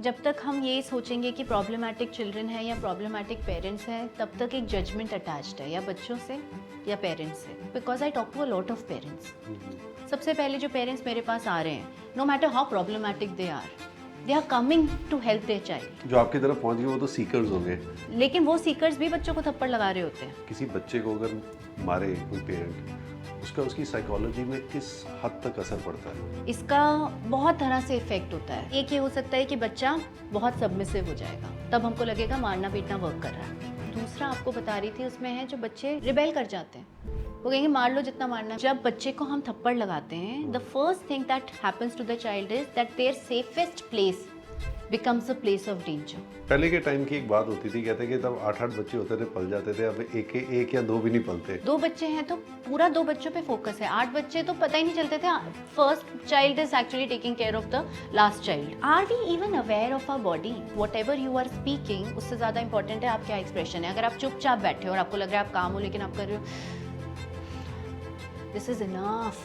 जब तक हम ये सोचेंगे कि प्रॉब्लमेटिक चिल्ड्रन है या प्रॉब्लमेटिक पेरेंट्स हैं, तब तक एक जजमेंट अटैच्ड है या बच्चों से या पेरेंट्स से। Because I talk to a lot of parents. सबसे पहले जो पेरेंट्स मेरे पास आ रहे हैं, no matter how problematic they are coming to help their child. जो आपकी तरफ पहुंच गए वो तो सीकर्स होंगे, लेकिन वो सीकर्स भी बच्चों को थप्पड़ लगा रहे होते हैं। किसी बच्चे को अगर मारे कोई पेरेंट, उसका उसकी साइकोलॉजी में किस हद तक असर पड़ता है? इसका बहुत तरह से इफेक्ट होता है। एक ये हो सकता है कि बच्चा बहुत सबमिसिव हो जाएगा, तब हमको लगेगा मारना पीटना वर्क कर रहा है। दूसरा आपको बता रही थी उसमें है जो बच्चे रिबेल कर जाते हैं, वो कहेंगे मार लो जितना मारना। जब बच्चे को हम थप्पड़ लगाते हैं, the first thing that happens to the child is that their safest place becomes a place of danger. पहले के टाइम की एक बात होती थी, कहते कि तब 8-8 बच्चे होते थे, पल जाते थे। अब एक या दो भी नहीं पलते। 2 बच्चे हैं तो पूरा 2 बच्चों पे फोकस है। 8 बच्चे तो पता ही नहीं चलते थे। First child is actually taking care of the last child. Are we even aware of our body? Whatever you are speaking, उससे ज्यादा इंपॉर्टेंट है आप क्या एक्सप्रेशन है। अगर आप चुपचाप बैठे हो और आपको लग रहा है आप काम हो, लेकिन आप कर रहे हो this is enough.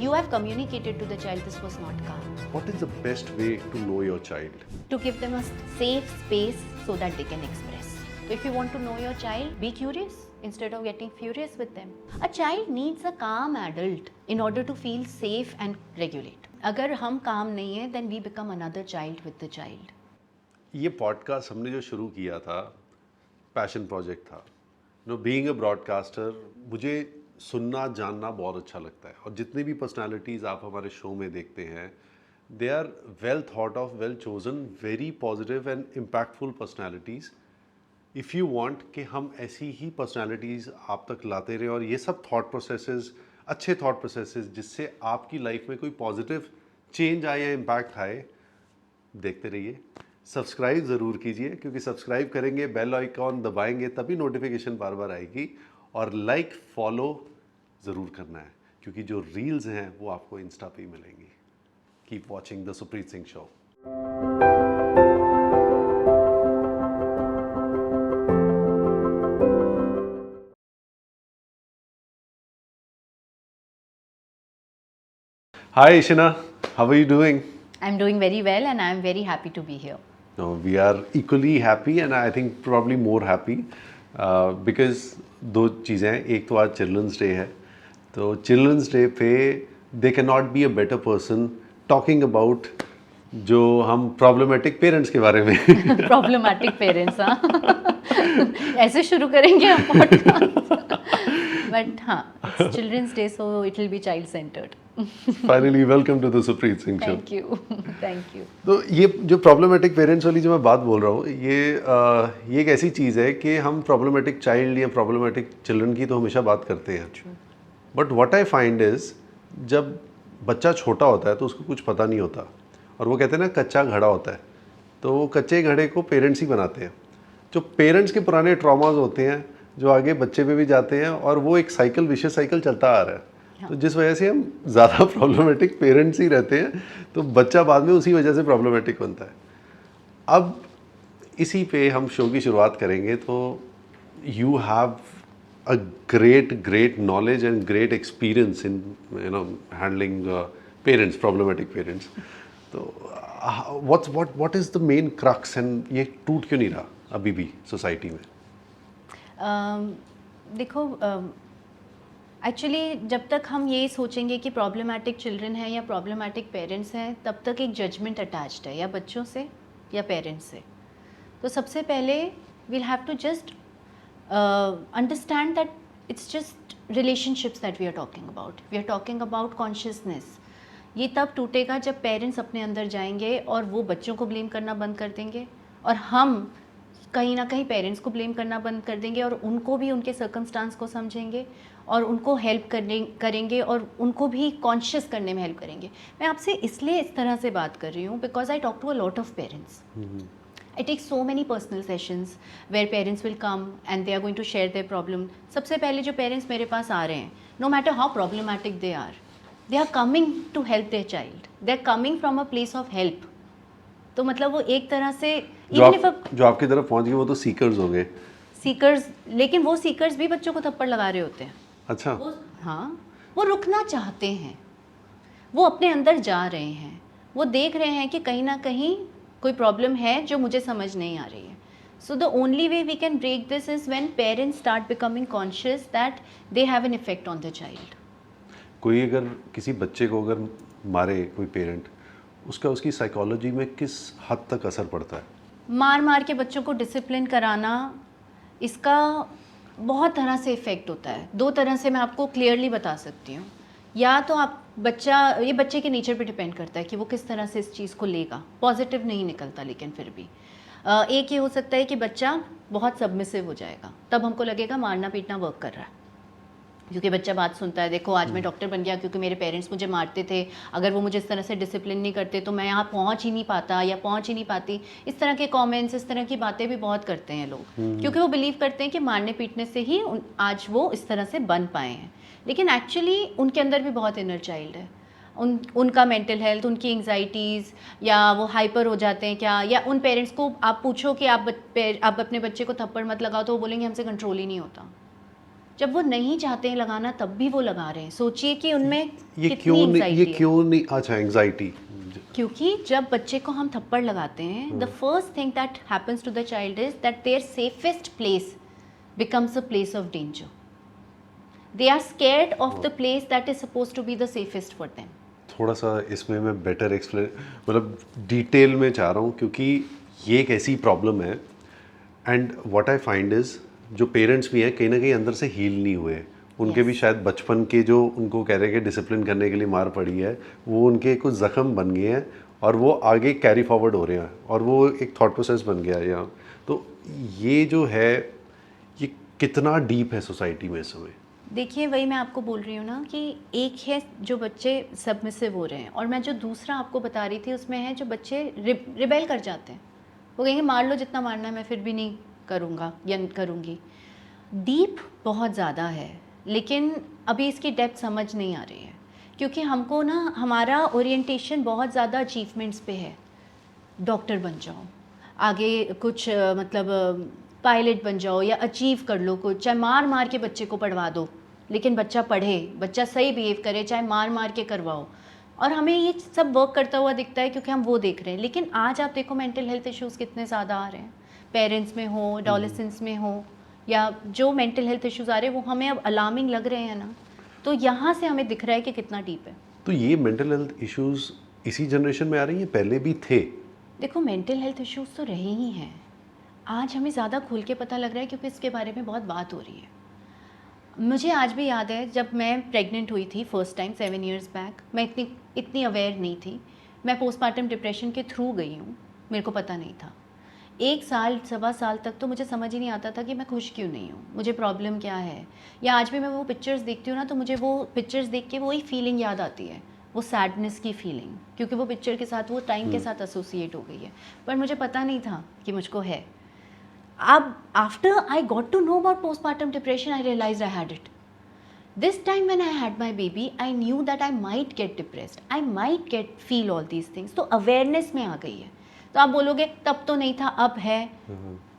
You have communicated to the child this was not calm. What is the best way to know your child? To give them a safe space so that they can express. So if you want to know your child, be curious instead of getting furious with them. A child needs a calm adult in order to feel safe and regulate. अगर हम calm नहीं है, then we become another child with the child. ये podcast हमने जो शुरू किया था, पैशन प्रोजेक्ट था। बीइंग अ ब्रॉडकास्टर, मुझे सुनना जानना बहुत अच्छा लगता है। और जितनी भी पर्सनालिटीज़ आप हमारे शो में देखते हैं, they are well thought of, well chosen, very positive and impactful personalities. If you want कि हम ऐसी ही पर्सनालिटीज़ आप तक लाते रहें और ये सब थॉट प्रोसेसेस, अच्छे थॉट प्रोसेसेस जिससे आपकी लाइफ में कोई पॉजिटिव चेंज आए या इम्पैक्ट आए, देखते रहिए। सब्सक्राइब ज़रूर कीजिए, क्योंकि सब्सक्राइब करेंगे, बेल आइकॉन दबाएंगे, तभी नोटिफिकेशन बार बार आएगी। और लाइक फॉलो ज़रूर करना है, क्योंकि जो रील्स हैं वो आपको इंस्टा पे ही मिलेंगी। Keep watching the Supreet Singh show. Hi Ishina, how are you doing? I'm doing very well and I'm very happy to be here. No, we are equally happy and I think probably more happy because दो चीज़ें हैं। एक तो आज children's day है, तो children's day पे दे can not be a better person talking about जो हम प्रॉब्लमेटिक पेरेंट्स के बारे में प्रॉब्लमेटिक पेरेंट्स, हाँ ऐसे शुरू करेंगे हम पॉडकास्ट। बट हाँ, children's day so it will be child centred. Finally welcome to the Supreet Singh show. Thank you. तो ये जो प्रॉब्लमेटिक पेरेंट्स वाली जो मैं बात बोल रहा हूँ, ये एक ऐसी चीज़ है कि हम प्रॉब्लमेटिक चाइल्ड या प्रॉब्लमेटिक चिल्ड्रन की तो हमेशा बात करते हैं, but what I find is जब बच्चा छोटा होता है तो उसको कुछ पता नहीं होता, और वो कहते हैं ना कच्चा घड़ा होता है, तो वो कच्चे घड़े को पेरेंट्स ही बनाते हैं। जो पेरेंट्स के पुराने ट्रॉमाज होते हैं जो आगे बच्चे पे भी जाते हैं, और वो एक साइकिल, विशेष साइकिल चलता आ रहा है। तो जिस वजह से हम ज़्यादा प्रॉब्लमेटिक पेरेंट्स ही रहते हैं, तो बच्चा बाद में उसी वजह से प्रॉब्लमेटिक बनता है। अब इसी पे हम शो की शुरुआत करेंगे। तो you have a great knowledge and great experience in handling parents, problematic parents. तो what is the main crux, and ये टूट क्यों नहीं रहा अभी भी सोसाइटी में? देखो, एक्चुअली जब तक हम ये सोचेंगे कि प्रॉब्लमेटिक चिल्ड्रन है या प्रॉब्लमेटिक पेरेंट्स हैं, तब तक एक जजमेंट अटैच्ड है या बच्चों से या पेरेंट्स से। तो सबसे पहले we'll have to just understand that it's just relationships that we are talking about. We are talking about consciousness. ये तब टूटेगा जब पेरेंट्स अपने अंदर जाएंगे और वो बच्चों को ब्लेम करना बंद कर देंगे, और हम कहीं ना कहीं पेरेंट्स को ब्लेम करना बंद कर देंगे, और उनको भी उनके सर्कमस्टांस को समझेंगे और उनको हेल्प करेंगे और उनको भी कॉन्शियस करने में हेल्प करेंगे। मैं आपसे इसलिए इस तरह से बात कर रही हूँ because I talk to a lot of parents. I take so many personal sessions where parents will come and they are going to share their problem. सबसे पहले जो पेरेंट्स मेरे पास आ रहे हैं, no matter how problematic they are coming to help their child. They are coming from a place of help. तो मतलब वो एक तरह से जो आपकी तरफ पहुंच गए वो तो सीकर्स हो गए। सीकर्स, लेकिन वो सीकर्स भी बच्चों को थप्पड़ लगा रहे होते हैं। अच्छा। वो रुकना चाहते हैं, वो अपने अंदर जा रहे हैं, वो देख रहे हैं कि कहीं ना कहीं कोई प्रॉब्लम है जो मुझे समझ नहीं आ रही है. So the only way we can break this is when parents start becoming conscious that they have an effect on the child. कोई अगर किसी बच्चे को अगर मारे कोई पेरेंट, उसका उसकी साइकोलॉजी में किस हद तक असर पड़ता है? मार मार के बच्चों को डिसिप्लिन कराना, इसका बहुत तरह से इफ़ेक्ट होता है. 2 तरह से मैं आपको क्लियरली बता सकती हूँ. या तो आप बच्चा, ये बच्चे के नेचर पे डिपेंड करता है कि वो किस तरह से इस चीज़ को लेगा. पॉजिटिव नहीं निकलता लेकिन फिर भी. एक ये हो सकता है कि बच्चा बहुत सबमिसिव हो जाएगा, तब हमको लगेगा मारना पीटना वर्क कर रहा है, क्योंकि बच्चा बात सुनता है. देखो आज मैं डॉक्टर बन गया क्योंकि मेरे पेरेंट्स मुझे मारते थे, अगर वो मुझे इस तरह से डिसिप्लिन नहीं करते तो मैं यहाँ पहुँच ही नहीं पाता या पहुँच ही नहीं पाती. इस तरह के कमेंट्स, इस तरह की बातें भी बहुत करते हैं लोग, क्योंकि वो बिलीव करते हैं कि मारने पीटने से ही आज वो इस तरह से बन पाए हैं. लेकिन एक्चुअली उनके अंदर भी बहुत इनर चाइल्ड है. उनका मेंटल हेल्थ, उनकी एंग्जाइटीज़, या वो हाइपर हो जाते हैं क्या, या उन पेरेंट्स को आप पूछो कि आप अपने बच्चे को थप्पड़ मत लगाओ तो वो बोलेंगे हमसे कंट्रोल ही नहीं होता. जब वो नहीं चाहते हैं लगाना तब भी वो लगा रहे हैं. सोचिए कि उनमें कितनी एंग्जाइटी है. क्यों नहीं? अच्छा, एंग्जाइटी. क्योंकि जब बच्चे को हम थप्पड़ लगाते हैं, the first thing that happens to the child is that their safest place becomes a place of danger. They are scared of the place that is supposed to be the safest for them. थोड़ा सा इसमें मैं better explain, मतलब detail में चाह रहा हूँ, क्योंकि ये एक ऐसी प्रॉब्लम है. And what I find is, जो पेरेंट्स भी हैं कहीं ना कहीं अंदर से हील नहीं हुए. उनके भी शायद बचपन के जो उनको कह रहे हैं कि डिसिप्लिन करने के लिए मार पड़ी है, वो उनके कुछ ज़ख्म बन गए हैं और वो आगे कैरी फॉरवर्ड हो रहे हैं और वो एक थॉट प्रोसेस बन गया है यहाँ. तो ये जो है, ये कितना डीप है सोसाइटी में इस समय? देखिए, वही मैं आपको बोल रही हूँ ना कि एक है जो बच्चे सबमिसिव हो रहे हैं, और मैं जो दूसरा आपको बता रही थी उसमें है जो बच्चे रिबेल कर जाते हैं. वो कहेंगे मार लो जितना मारना है, मैं फिर भी नहीं करूँगा या करूँगी. डीप बहुत ज़्यादा है, लेकिन अभी इसकी डेप्थ समझ नहीं आ रही है, क्योंकि हमको ना हमारा ओरिएंटेशन बहुत ज़्यादा अचीवमेंट्स पे है. डॉक्टर बन जाओ, आगे कुछ मतलब पायलट बन जाओ या अचीव कर लो कुछ, चाहे मार मार के बच्चे को पढ़वा दो, लेकिन बच्चा पढ़े, बच्चा सही बिहेव करे, चाहे मार मार के करवाओ. और हमें ये सब वर्क करता हुआ दिखता है क्योंकि हम वो देख रहे हैं. लेकिन आज आप देखो मेंटल हेल्थ इश्यूज़ कितने ज़्यादा आ रहे हैं, पेरेंट्स में हो, एडोलेसेंस में हो, या जो मेंटल हेल्थ इश्यूज़ आ रहे हैं वो हमें अब अलार्मिंग लग रहे हैं ना. तो यहाँ से हमें दिख रहा है कि कितना डीप है. तो ये मेंटल हेल्थ इश्यूज़ इसी जनरेशन में आ रही हैं, पहले भी थे? देखो, मेंटल हेल्थ इश्यूज़ तो रहे ही हैं. आज हमें ज़्यादा खुल के पता लग रहा है क्योंकि इसके बारे में बहुत बात हो रही है. मुझे आज भी याद है जब मैं प्रेग्नेंट हुई थी फर्स्ट टाइम 7 इयर्स बैक, मैं इतनी अवेयर नहीं थी. मैं पोस्टमार्टम डिप्रेशन के थ्रू गई हूँ, मेरे को पता नहीं था. 1 साल 1.25 साल तक तो मुझे समझ ही नहीं आता था कि मैं खुश क्यों नहीं हूँ, मुझे प्रॉब्लम क्या है. या आज भी मैं वो पिक्चर्स देखती हूँ ना, तो मुझे वो पिक्चर्स देख के वही फीलिंग याद आती है, वो सैडनेस की फीलिंग, क्योंकि वो पिक्चर के साथ, वो टाइम के साथ एसोसिएट हो गई है. पर मुझे पता नहीं था कि मुझको है. अब after I got to know about postpartum depression, I realized I had it. This time when I had my baby, I knew that I might get depressed, I might feel all these things. तो awareness में आ गई है. तो आप बोलोगे तब तो नहीं था, अब है.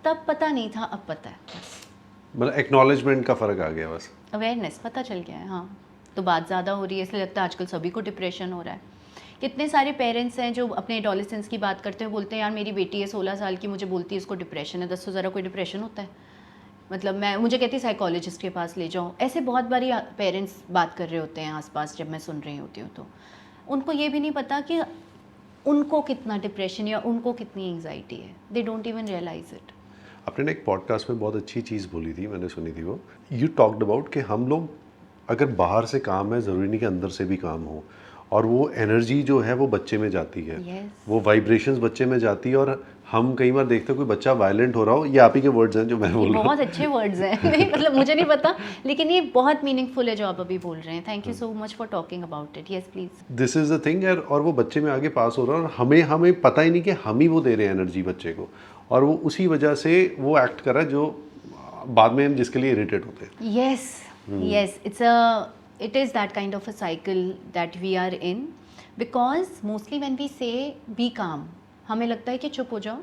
तब पता नहीं था, अब पता है. बस मतलब एक्नॉलेजमेंट का फ़र्क आ गया, बस अवेयरनेस पता चल गया है. हाँ, तो बात ज़्यादा हो रही है, इसलिए लगता है आजकल सभी को डिप्रेशन हो रहा है. कितने सारे पेरेंट्स हैं जो अपने एडोलेसेंस की बात करते हैं, बोलते हैं यार मेरी बेटी है 16 साल की, मुझे बोलती है इसको डिप्रेशन है. 10 ज़रा कोई डिप्रेशन होता है? मतलब मुझे कहती है साइकोलॉजिस्ट के पास ले जाओ. ऐसे बहुत बारी पेरेंट्स बात कर रहे होते हैं आसपास, जब मैं सुन रही होती हूँ तो उनको ये भी नहीं पता कि उनको कितना डिप्रेशन या उनको कितनी एंग्जाइटी है. They don't even realise it. आपने ना एक पॉडकास्ट में बहुत अच्छी चीज़ बोली थी, मैंने सुनी थी वो. यू टॉक्ड अबाउट कि हम लोग अगर बाहर से काम है, ज़रूरी नहीं कि अंदर से भी काम हो, और वो एनर्जी जो है वो बच्चे में जाती है. Yes. वो वाइब्रेशंस बच्चे में जाती है. और हम कई बार देखते हैं कोई बच्चा वायलेंट हो रहा हो, ये आप ही के वर्ड्स हैं जो मैं बोल रहा हूँ. बहुत अच्छे वर्ड्स हैं. नहीं मतलब मुझे नहीं पता, लेकिन ये बहुत मीनिंगफुल है जो आप अभी बोल रहे हैं. Thank you so much for talking about it. Yes please. This is the thing यार. और वो बच्चे में आगे पास हो रहा है और हमें पता ही नहीं कि हम ही वो दे रहे हैं एनर्जी बच्चे को, और वो उसी वजह से वो एक्ट कर रहा है जो बाद में हम जिसके लिए इरिटेट होते हैं. Yes yes, it is that kind of a cycle that we are in, because mostly when we say be calm, हमें लगता है कि चुप हो जाओ,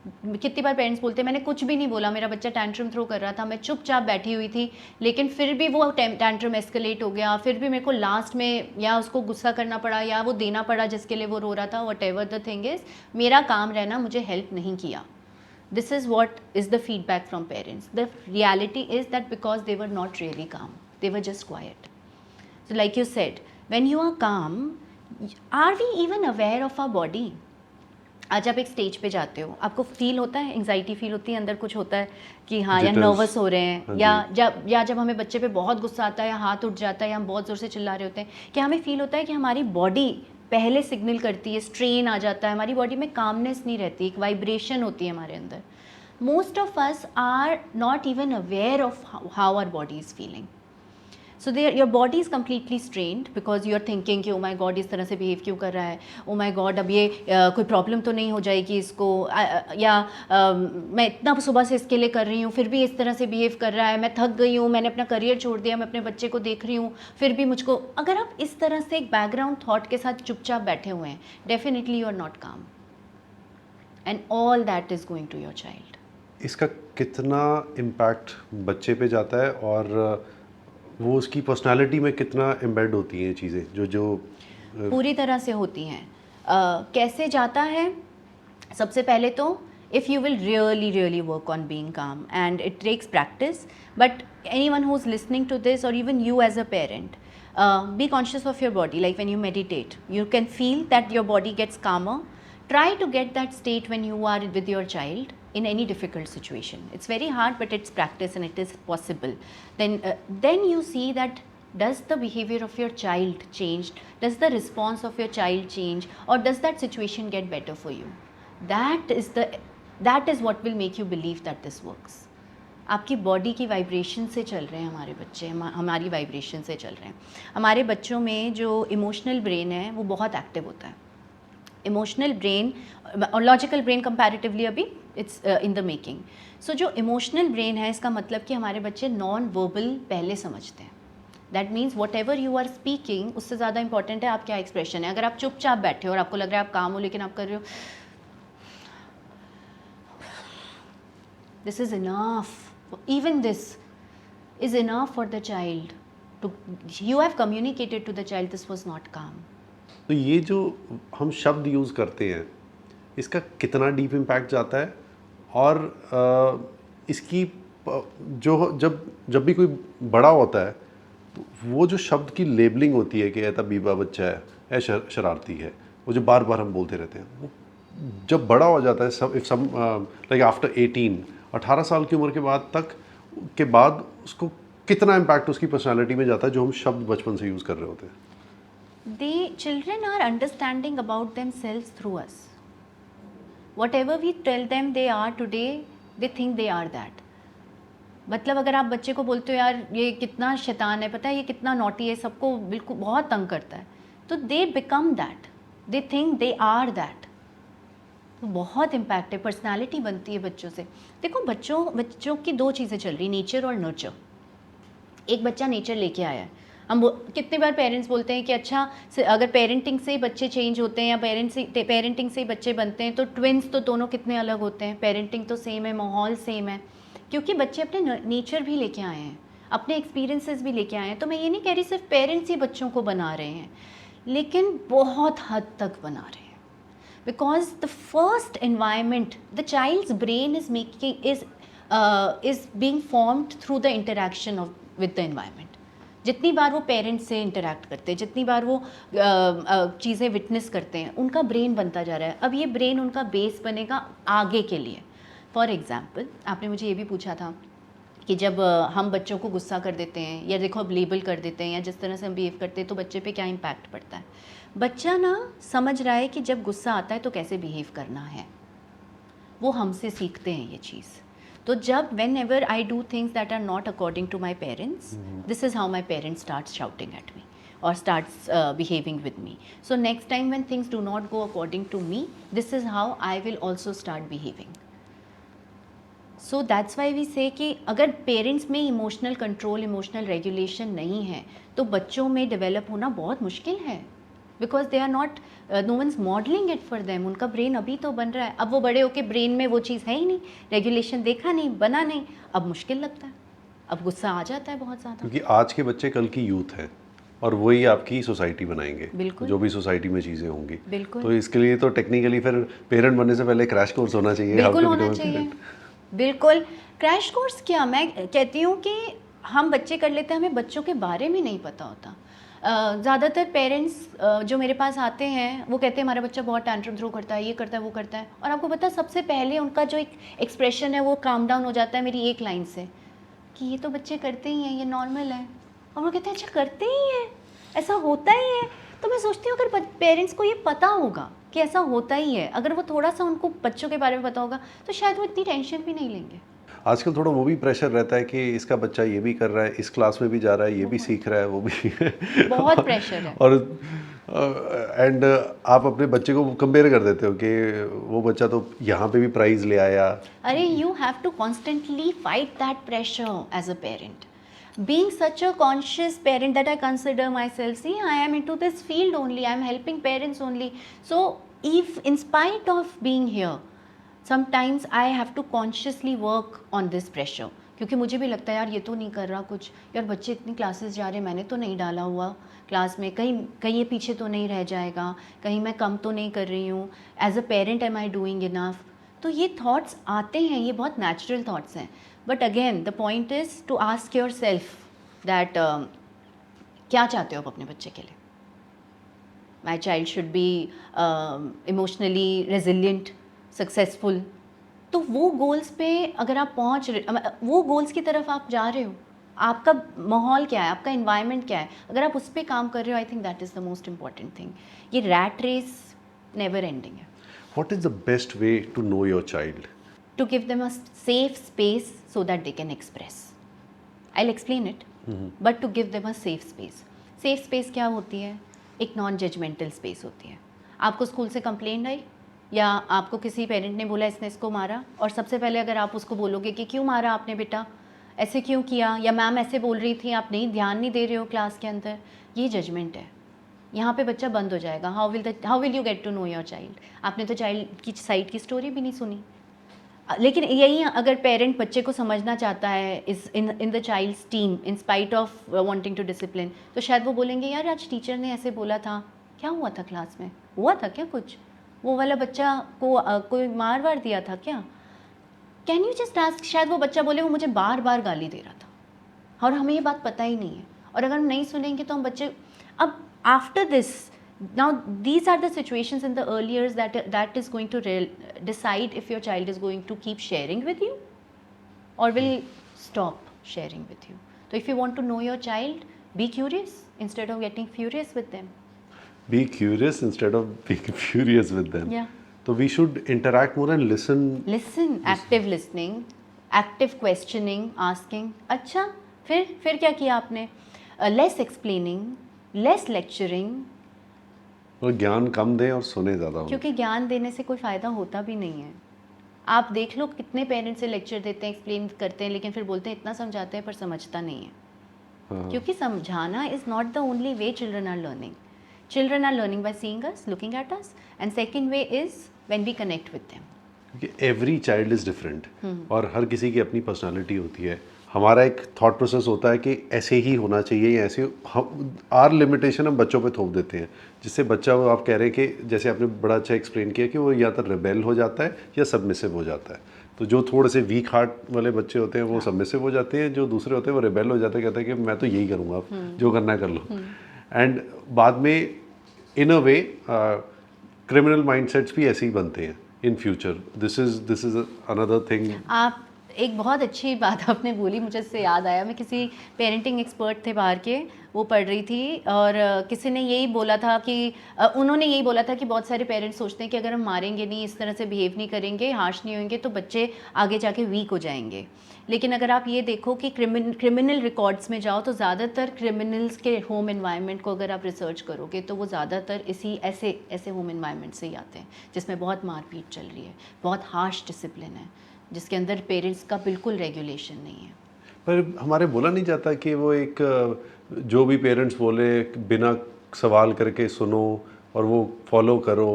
कितनी बार पेरेंट्स बोलते हैं मैंने कुछ भी नहीं बोला, मेरा बच्चा टैंट्रम थ्रो कर रहा था, मैं चुपचाप बैठी हुई थी, लेकिन फिर भी वो टैंट्रम एस्केलेट हो गया, फिर भी मेरे को लास्ट में या उसको गुस्सा करना पड़ा या वो देना पड़ा जिसके लिए वो रो रहा था, what ever the thing is, मेरा काम रहना मुझे हेल्प नहीं किया. This is what is the feedback from parents. The reality is that because they were not really calm, they were just quiet. So like you said, when you are calm, are we even aware of our body? आज आप एक stage पे जाते हो, आपको feel होता है, anxiety feel होती है, अंदर कुछ होता है कि हाँ या नर्वस हो रहे हैं, या जब हमें बच्चे पे बहुत गुस्सा आता है या हाथ उठ जाता है या हम बहुत ज़ोर से चिल्ला रहे होते हैं, कि हमें फील होता है कि हमारी बॉडी पहले सिग्नल करती है, स्ट्रेन आ जाता है, हमारी बॉडी में कामनेस नहीं रहती, एक वाइब्रेशन होती है हमारे अंदर. Most of us are not even aware of how our body is feeling. So your body is completely strained because you are thinking कि ओ माई गॉड इस तरह से बिहेव क्यों कर रहा है, ओ माई गॉड अब ये कोई प्रॉब्लम तो नहीं हो जाएगी इसको, मैं इतना सुबह से इसके लिए कर रही हूँ फिर भी इस तरह से बिहेव कर रहा है, मैं थक गई हूँ, मैंने अपना करियर छोड़ दिया, मैं अपने बच्चे को देख रही हूँ फिर भी मुझको. अगर आप इस तरह से एक बैकग्राउंड थॉट के साथ चुपचाप बैठे हुए हैं, definitely you are not calm and all that is going to your child. इसका कितना इम्पैक्ट बच्चे पे जाता है और वो उसकी पर्सनालिटी में कितना एम्बेड होती हैं चीज़ें जो पूरी तरह से होती हैं. कैसे जाता है? सबसे पहले तो if you will really work on being calm, and it takes practice, but anyone who's listening to this or even you as a parent, be conscious of your body. Like when you meditate, you can feel that your body gets calmer. Try to get that state when you are with your child in any difficult situation. It's very hard, but it's practice and it is possible. Then you see that does the behavior of your child change? Does the response of your child change? Or does that situation get better for you? That is what will make you believe that this works. आपकी body की vibration से चल रहे हैं हमारे बच्चे, हमारी vibration से चल रहे हैं. हमारे बच्चों में जो इमोशनल ब्रेन है वो बहुत एक्टिव होता है. इमोशनल ब्रेन और लॉजिकल ब्रेन कंपैरेटिवली अभी इट्स इन द मेकिंग. सो जो इमोशनल ब्रेन है इसका मतलब कि हमारे बच्चे नॉन वर्बल पहले समझते हैं. That means whatever you are speaking उससे ज़्यादा इंपॉर्टेंट है आप क्या एक्सप्रेशन है. अगर आप चुपचाप बैठे हो और आपको लग रहा है आप काम हो लेकिन आप कर रहे हो this is enough, even this is enough for the child to, you have communicated to the child this was not calm. तो ये जो हम शब्द यूज़ करते हैं इसका कितना डीप इम्पैक्ट जाता है और इसकी जब भी कोई बड़ा होता है तो वो जो शब्द की लेबलिंग होती है कि ऐसा बीबा बच्चा है, ऐ शरारती है, वो जो बार बार हम बोलते रहते हैं, वो जब बड़ा हो जाता है सब लाइक आफ्टर 18 साल की उम्र के बाद उसको कितना इम्पैक्ट उसकी पर्सनालिटी में जाता है जो हम शब्द बचपन से यूज़ कर रहे होते हैं. The children are understanding about themselves through us. Whatever we tell them they are today, they think they are that. मतलब अगर आप बच्चे को बोलते हो यार ये कितना शैतान है, पता है ये कितना नॉटी है, सबको बिल्कुल बहुत तंग करता है, तो they become that, they think they are that. तो बहुत इम्पैक्ट है, पर्सनालिटी बनती है बच्चों से. देखो बच्चों की दो चीज़ें चल रही, नेचर और नर्चर. एक बच्चा नेचर लेके आया है. हम कितनी बार पेरेंट्स बोलते हैं कि अच्छा अगर पेरेंटिंग से ही बच्चे चेंज होते हैं या पेरेंटिंग से ही बच्चे बनते हैं तो ट्विन्स तो दोनों कितने अलग होते हैं. पेरेंटिंग तो सेम है, माहौल सेम है, क्योंकि बच्चे अपने नेचर भी लेके आए हैं, अपने एक्सपीरियंसेस भी लेके आए हैं. तो मैं ये नहीं कह रही सिर्फ पेरेंट्स ही बच्चों को बना रहे हैं, लेकिन बहुत हद तक बना रहे हैं. Because the first environment, the child's brain is being formed through the interaction with the environment. जितनी बार वो पेरेंट्स से इंटरेक्ट करते हैं, जितनी बार वो चीज़ें विटनेस करते हैं, उनका ब्रेन बनता जा रहा है. अब ये ब्रेन उनका बेस बनेगा आगे के लिए. फॉर एग्जाम्पल आपने मुझे ये भी पूछा था कि जब हम बच्चों को गुस्सा कर देते हैं या देखो अब लेबल कर देते हैं या जिस तरह से हम बिहेव करते हैं तो बच्चे पे क्या इम्पैक्ट पड़ता है. बच्चा ना समझ रहा है कि जब गुस्सा आता है तो कैसे बिहेव करना है, वो हमसे सीखते हैं ये चीज़. तो जब whenever I do things that are not according to my parents, this is how my parents start shouting at me or starts behaving with me. So next time when things do not go according to me, this is how I will also start behaving. So that's why we say कि अगर parents में emotional control, emotional regulation नहीं है तो बच्चों में develop होना बहुत मुश्किल है. Because they are not, no one is modelling it for them. उनका ब्रेन अभी तो बन रहा है. अब वो बड़े होके ब्रेन में वो चीज़ है ही नहीं, रेगुलेशन देखा नहीं, बना नहीं, अब मुश्किल लगता है, अब गुस्सा आ जाता है बहुत ज़्यादा. क्योंकि आज के बच्चे कल की यूथ है और वही आपकी सोसाइटी बनाएंगे. बिल्कुल. जो भी सोसाइटी में चीज़ें होंगी. बिल्कुल. तो इसके लिए तो टेक्निकली फिर पेरेंट बनने से पहले क्रैश कोर्स होना चाहिए. बिल्कुल होना चाहिए. बिल्कुल. क्रैश कोर्स क्या, मैं कहती हूँ कि हम बच्चे कर लेते हैं, हमें बच्चों के बारे में नहीं पता होता. ज़्यादातर पेरेंट्स जो मेरे पास आते हैं वो कहते हैं हमारा बच्चा बहुत टैंट्रम थ्रो करता है, ये करता है, वो करता है. और आपको पता है सबसे पहले उनका जो एक एक्सप्रेशन है वो काम डाउन हो जाता है मेरी एक लाइन से, कि ये तो बच्चे करते ही हैं, ये नॉर्मल है. और वो कहते हैं अच्छा करते ही हैं, ऐसा होता ही है. तो मैं सोचती हूँ अगर पेरेंट्स को ये पता होगा कि ऐसा होता ही है, अगर वो थोड़ा सा उनको बच्चों के बारे में पता होगा तो शायद वो इतनी टेंशन भी नहीं लेंगे. आजकल थोड़ा वो भी प्रेशर रहता है कि इसका बच्चा ये भी कर रहा है, इस क्लास में भी जा रहा है, ये भी सीख रहा है, वो भी बहुत प्रेशर है. और एंड आप अपने बच्चे को कंपेयर कर देते हो कि वो बच्चा तो यहाँ पे भी प्राइज ले आया. अरे you have to constantly fight that pressure as a parent. Being such a conscious parent that I consider myself, see, I am into this field only, I am helping parents only. So if in spite of being here, sometimes I have to consciously work on this pressure. क्योंकि मुझे भी लगता है यार ये तो नहीं कर रहा कुछ, यार बच्चे इतनी क्लासेस जा रहे हैं, मैंने तो नहीं डाला हुआ क्लास में, कहीं कहीं ये पीछे तो नहीं रह जाएगा, कहीं मैं कम तो नहीं कर रही हूँ, as a parent am I doing enough. तो ये थॉट्स आते हैं, ये बहुत नेचुरल थॉट्स हैं. But again the point is to ask yourself that क्या चाहते हो आप अपने बच्चे के लिए. My child should be emotionally resilient, successful. तो वो गोल्स पे अगर आप पहुंच रहे, वो गोल्स की तरफ आप जा रहे हो, आपका माहौल क्या है, आपका इन्वायरमेंट क्या है, अगर आप उस पर काम कर रहे हो, I think that is the most important thing. ये रैट रेस नेवर एंडिंग है. What is the best way to know your child? To give them a safe space so that they can express. I'll explain it, but to give them a safe space. Safe space क्या होती है? एक non judgemental space होती है. आपको school से complaint आई या आपको किसी पेरेंट ने बोला इसने इसको मारा, और सबसे पहले अगर आप उसको बोलोगे कि क्यों मारा आपने बेटा, ऐसे क्यों किया, या मैम ऐसे बोल रही थी, आप नहीं ध्यान नहीं दे रहे हो क्लास के अंदर, ये जजमेंट है. यहाँ पे बच्चा बंद हो जाएगा. How will you get to know your child. आपने तो चाइल्ड की साइड की स्टोरी भी नहीं सुनी. लेकिन यही अगर पेरेंट बच्चे को समझना चाहता है is in the child's team in spite of wanting to discipline, तो शायद वो बोलेंगे यार आज टीचर ने ऐसे बोला था, क्या हुआ था क्लास में, हुआ था क्या कुछ, वो वाला बच्चा को कोई मार वार दिया था क्या, कैन यू जस्ट आस्क. शायद वो बच्चा बोले वो मुझे बार बार गाली दे रहा था और हमें ये बात पता ही नहीं है. और अगर हम नहीं सुनेंगे तो हम बच्चे, अब after this, now these are the situations in the early years that is going to decide if your child is going to keep sharing with you or will stop sharing with you. So if you want to know your child, be curious instead of getting furious with them. Be curious instead of being furious with them. Yeah. So we should interact more and listen. Active listening, active questioning, asking. अच्छा फिर क्या किया आपने. Less explaining, less lecturing. और ज्ञान कम दें और सुने ज़्यादा. क्योंकि ज्ञान देने से कोई फ़ायदा होता भी नहीं है. आप देख लो कितने पेरेंट्स से लेक्चर देते हैं, एक्सप्लेन करते हैं, लेकिन फिर बोलते हैं इतना समझाते हैं पर समझता नहीं है. क्योंकि समझाना is not the only way children are learning. Children are learning by seeing us, looking at us, and second way is when we connect with them. क्योंकि एवरी चाइल्ड इज़ डिफरेंट और हर किसी की अपनी पर्सनालिटी होती है. हमारा एक थॉट प्रोसेस होता है कि ऐसे ही होना चाहिए या ऐसे, हम आर लिमिटेशन हम बच्चों पे थोप देते हैं, जिससे बच्चा, वो आप कह रहे हैं कि जैसे आपने बड़ा अच्छा एक्सप्लेन किया कि वो या तो रेबेल हो जाता है या सबमिसिव हो जाता है. तो जो थोड़े से वीक हार्ट वाले बच्चे होते हैं वो सबमिसिव हो जाते हैं, जो दूसरे होते हैं वो रेबेल हो जाते हैं, कहते हैं कि मैं तो यही करूँगा, जो करना है कर लो. एंड बाद में इन अ वे क्रिमिनल माइंडसेट्स भी ऐसे ही बनते हैं in future. This is another thing. आप एक बहुत अच्छी बात आपने बोली, मुझे इससे याद आया. मैं किसी पेरेंटिंग एक्सपर्ट थे बाहर के, वो पढ़ रही थी और किसी ने यही बोला था कि उन्होंने यही बोला था कि बहुत सारे पेरेंट्स सोचते हैं कि अगर हम मारेंगे नहीं, इस तरह से बिहेव नहीं करेंगे, हार्श नहीं होंगे, तो बच्चे आगे जाके वीक हो जाएंगे. लेकिन अगर आप ये देखो कि क्रिमिनल रिकॉर्ड्स में जाओ तो ज़्यादातर क्रिमिनल्स के होम एनवायरनमेंट को अगर आप रिसर्च करोगे तो वो ज़्यादातर इसी ऐसे होम एनवायरनमेंट से ही आते हैं जिसमें बहुत मारपीट चल रही है, बहुत हार्श डिसिप्लिन है, जिसके अंदर पेरेंट्स का बिल्कुल रेगुलेशन नहीं है. पर हमारे बोला नहीं जाता कि वो एक जो भी पेरेंट्स बोले बिना सवाल करके सुनो और वो फॉलो करो,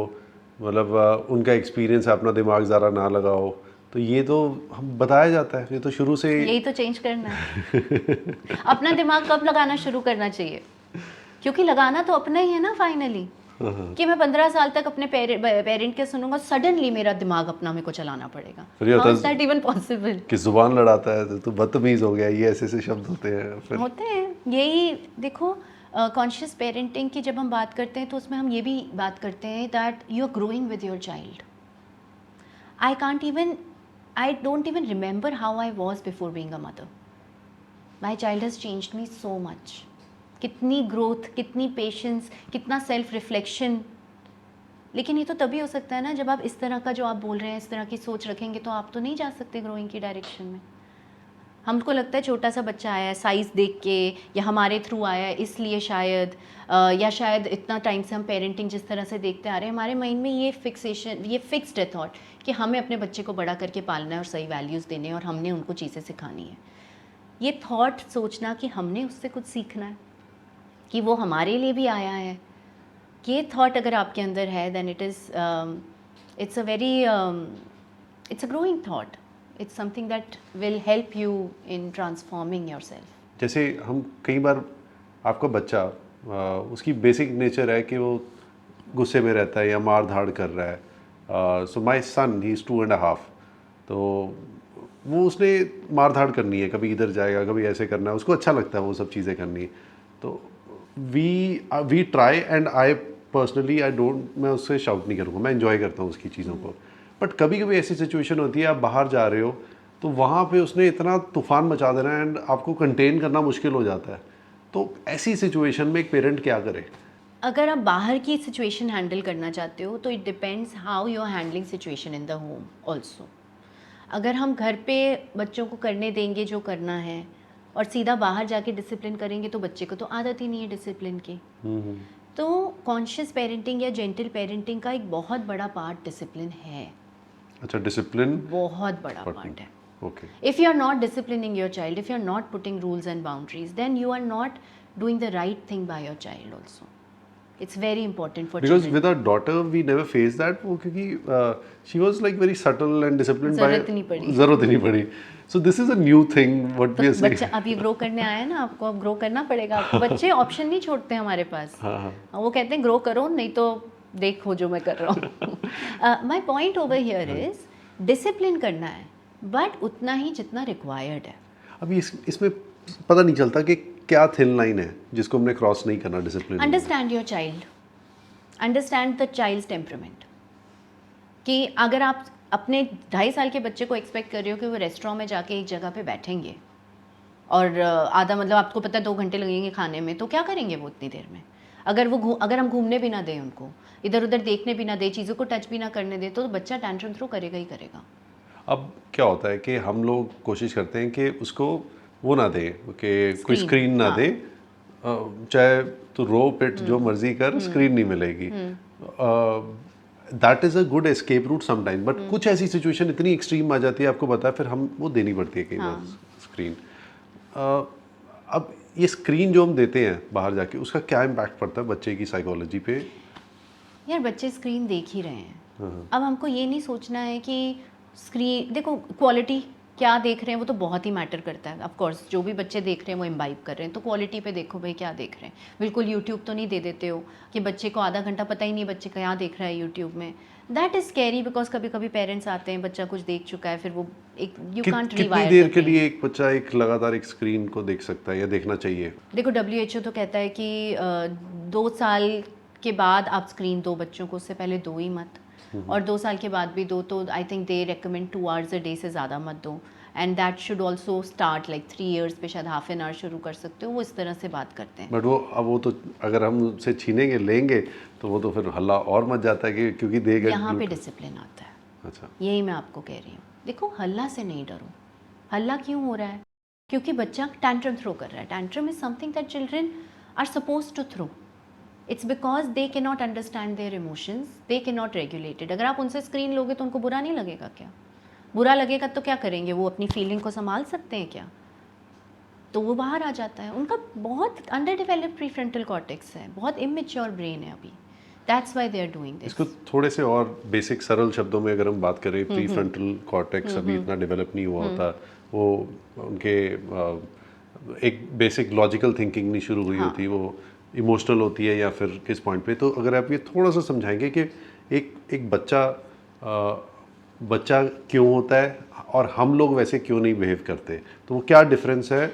मतलब उनका एक्सपीरियंस है, अपना दिमाग ज़रा ना लगाओ, तो ये तो हम बताया जाता है, ये तो शुरू से यही तो चेंज करना है। अपना दिमाग कब लगाना शुरू करना चाहिए? क्योंकि लगाना तो अपना ही है ना फाइनली। कि मैं 15 साल तक अपने पेरेंट के सुनूंगा, सडनली मेरा दिमाग अपना मेरे को चलाना पड़ेगा। फिर ये होता हाउ इज है दैट इवन पॉसिबल? कि जुबान लड़ाता है तो बदतमीज़ हो गया, ये ऐसे ऐसे शब्द होते हैं फिर। होते हैं। यही देखो, कॉन्शियस पेरेंटिंग की जब हम बात करते हैं तो उसमें हम ये भी बात करते हैं that you are growing with your child. I don't even remember how I was before being a mother. My child has changed me so much. कितनी ग्रोथ, कितनी पेशेंस, कितना सेल्फ रिफ्लेक्शन। लेकिन ये तो तभी हो सकता है ना जब आप इस तरह का जो आप बोल रहे हैं, इस तरह की सोच रखेंगे, तो आप तो नहीं जा सकते ग्रोइंग की डायरेक्शन में। हमको लगता है छोटा सा बच्चा आया है साइज़ देख के, या हमारे थ्रू आया है इसलिए शायद, या शायद इतना टाइम से हम पेरेंटिंग जिस तरह से देखते आ रहे हैं, हमारे माइंड में ये फिक्सेशन, ये फिक्स्ड है थॉट कि हमें अपने बच्चे को बड़ा करके पालना है और सही वैल्यूज़ देने हैं और हमने उनको चीज़ें सिखानी है। ये थॉट सोचना कि हमने उससे कुछ सीखना है, कि वो हमारे लिए भी आया है, ये थॉट अगर आपके अंदर है, then it's a very it's a growing thought. It's something that will help you in transforming yourself. जैसे हम कई बार, आपका बच्चा उसकी बेसिक नेचर है कि वो गुस्से में रहता है या मार धाड़ कर रहा है। सो माई सन ही इज़ 2.5, तो वो उसने मार धाड़ करनी है, कभी इधर जाएगा, कभी ऐसे करना है, उसको अच्छा लगता है वो सब चीज़ें करनी। तो we try, and I personally I don't, मैं उससे शाउट नहीं करूँगा, मैं इन्जॉय करता हूँ उसकी चीज़ों को। बट कभी कभी ऐसी सिचुएशन होती है, आप बाहर जा रहे हो तो वहाँ पे उसने इतना तूफान मचा देना है एंड आपको कंटेन करना मुश्किल हो जाता है। तो ऐसी सिचुएशन में एक पेरेंट क्या करे? अगर आप बाहर की सिचुएशन हैंडल करना चाहते हो तो it depends how you are handling situation in the home also. अगर हम घर पे बच्चों को करने देंगे जो करना है और सीधा बाहर जाके डिसिप्लिन करेंगे तो बच्चे को तो आदत ही नहीं है डिसिप्लिन की। तो कॉन्शियस पेरेंटिंग या जेंटल पेरेंटिंग का एक बहुत बड़ा पार्ट डिसिप्लिन है। अच्छा, डिसिप्लिन बहुत बड़ा पार्ट है। Okay. If you are not disciplining your child, if you are not putting rules and boundaries, then you are not doing the right thing by your child also. It's very important for because children. With our daughter we never face that, वो क्योंकि she was like very subtle and disciplined by, जरूरत नहीं पड़ी। जरूरत ही नहीं पड़ी। So this is a new thing what तो वी आर सेइंग। बच्चा अभी ग्रो करने आया है ना, आपको अब ग्रो करना पड़ेगा। आपको बच्चे ऑप्शन नहीं छोड़ते हमारे पास। वो कहते हैं ग्रो करो, नहीं तो देखो जो मैं कर रहा हूँ। My point over here is discipline करना है, बट उतना ही जितना रिक्वायर्ड है। अभी इसमें पता नहीं चलता कि क्या थिन लाइन है जिसको हमने क्रॉस नहीं करना discipline. Understand your child, understand the child's temperament. कि अगर आप अपने 2.5 साल के बच्चे को एक्सपेक्ट कर रहे हो कि वो रेस्टोरेंट में जाके एक जगह पे बैठेंगे और आधा, मतलब आपको पता है 2 घंटे लगेंगे खाने में, तो क्या करेंगे वो उतनी देर में? अगर हम घूमने भी ना दें उनको, इधर उधर देखने भी ना दें, चीज़ों को टच भी ना करने दें, तो बच्चा टेंट्रम थ्रो करेगा ही करेगा। अब क्या होता है कि हम लोग कोशिश करते हैं कि उसको वो ना दे, कि कोई स्क्रीन ना दे, चाहे तो रो पिट जो मर्जी कर, स्क्रीन नहीं मिलेगी। That is a good escape route sometime, but कुछ ऐसी सिचुएशन इतनी एक्सट्रीम आ जाती है, आपको पता है, फिर हम वो देनी पड़ती है कई बार स्क्रीन। अब ये स्क्रीन जो हम देते हैं बाहर जाके, उसका क्या इम्पैक्ट पड़ता है बच्चे की साइकोलॉजी पे? यार बच्चे स्क्रीन देख ही रहे हैं। अब हमको ये नहीं सोचना है कि स्क्रीन, देखो क्वालिटी क्या देख रहे हैं वो तो बहुत ही मैटर करता है। ऑफ कोर्स जो भी बच्चे देख रहे हैं वो इम्बाइब कर रहे हैं, तो क्वालिटी पे देखो भाई क्या देख रहे हैं। बिल्कुल यूट्यूब तो नहीं दे देते हो कि बच्चे को आधा घंटा पता ही नहीं बच्चे क्या देख रहा है यूट्यूब में। दैट इज़ स्कैरी, बिकॉज कभी कभी पेरेंट्स आते हैं, बच्चा कुछ देख चुका है, फिर वो एक यू कांट कितनी रिवायर। देर के लिए एक बच्चा एक लगातार एक स्क्रीन को देख सकता है या देखना चाहिए? देखो WHO तो कहता है कि 2 साल के बाद आप स्क्रीन दो बच्चों को, उससे पहले दो ही मत, और 2 साल के बाद भी दो, तो I think they recommend 2 hours a day से ज़्यादा मत दो। And that should also start like 3 years पे शायद हाफ एन आवर शुरू कर सकते हो। वो इस तरह से बात करते हैं। बट वो तो अगर हम उनसे छीनेंगे लेंगे तो वो तो फिर हल्ला और मच जाता है कि क्योंकि देगा। यहाँ पे डिसिप्लिन आता है। अच्छा, यही मैं आपको कह रही हूँ। देखो हल्ला से नहीं डरो। हल्ला क्यों हो रहा है? क्योंकि बच्चा टैंट्रम थ्रो कर रहा है। Tantrum is something that children are supposed to throw. It's because they can not understand their emotions, they can not regulate it. अगर आप उनसे स्क्रीन लोगे तो उनको बुरा नहीं लगेगा क्या? बुरा लगेगा तो क्या करेंगे वो? अपनी फीलिंग को संभाल सकते हैं क्या? तो वो बाहर आ जाता है। उनका बहुत अंडर डेवलप्ड प्रीफ्रंटल कॉर्टेक्स है, बहुत इमेच्योर ब्रेन है अभी, that's why they are doing this. इसको थोड़े से और बेसिक सरल शब्दों में अगर हम बात करें, प्री फ्रंटल कॉर्टेक्स अभी इतना डेवलप नहीं हुआ होता, वो उनके एक बेसिक लॉजिकल थिंकिंग नहीं शुरू हुई होती, वो इमोशनल होती है या फिर किस पॉइंट पे। तो अगर आप ये थोड़ा सा समझाएंगे कि एक बच्चा क्यों होता है और हम लोग वैसे क्यों नहीं बिहेव करते, तो वो क्या डिफरेंस है?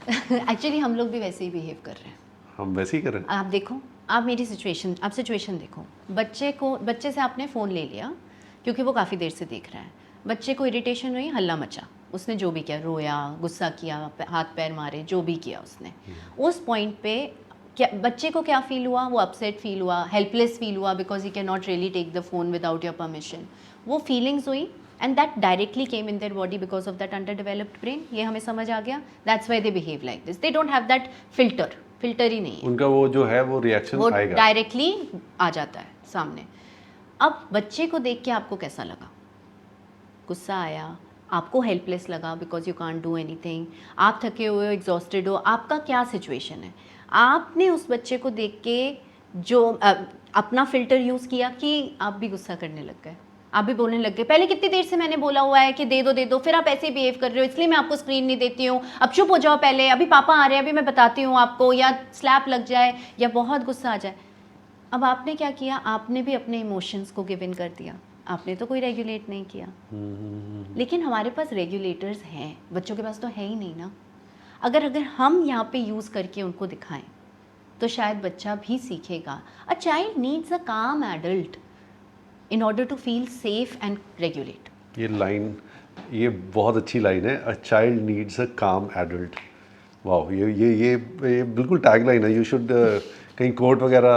एक्चुअली हम लोग भी वैसे ही बिहेव कर रहे हैं। हम वैसे ही कर रहे हैं। आप देखो, आप मेरी सिचुएशन देखो। बच्चे से आपने फ़ोन ले लिया क्योंकि वो काफ़ी देर से देख रहा है। बच्चे को इरिटेशन हुई, हल्ला मचा, उसने जो भी किया, रोया, गुस्सा किया, हाथ पैर मारे, जो भी किया उसने, उस पॉइंट पे क्या बच्चे को क्या फील हुआ? वो अपसेट फील हुआ, हेल्पलेस फील हुआ, because he can not really take the phone without your permission. वो फीलिंग्स हुई and that directly came in their body because of that under developed brain. ये हमें समझ आ गया, that's why they behave like this. They don't have that filter ही नहीं है, उनका वो जो है वो रिएक्शन वो आएगा, डायरेक्टली आ जाता है सामने। अब बच्चे को देख के आपको कैसा लगा? गुस्सा आया, आपको हेल्पलेस लगा because you can't do anything, आप थके हुए हो, एग्जॉस्टेड हो, आपका क्या सिचुएशन है? आपने उस बच्चे को देख के जो अपना फिल्टर यूज़ किया कि आप भी गुस्सा करने लग गए, आप भी बोलने लग गए, पहले कितनी देर से मैंने बोला हुआ है कि दे दो, फिर आप ऐसे ही बिहेव कर रहे हो, इसलिए मैं आपको स्क्रीन नहीं देती हूँ, अब चुप हो जाओ पहले, अभी पापा आ रहे हैं, अभी मैं बताती हूँ आपको, या स्लैप लग जाए या बहुत गुस्सा आ जाए। अब आपने क्या किया? आपने भी अपने इमोशंस को गिव इन कर दिया, आपने तो कोई रेगुलेट नहीं किया। लेकिन हमारे पास रेगुलेटर्स हैं, बच्चों के पास तो है ही नहीं ना। अगर हम यहाँ पे यूज़ करके उनको दिखाएं तो शायद बच्चा भी सीखेगा। A child needs a calm adult in order to feel safe and regulate. ये बहुत अच्छी लाइन है, a child needs a calm adult. वाह, ये बिल्कुल टैग लाइन है। यू शुड कहीं कोट वगैरह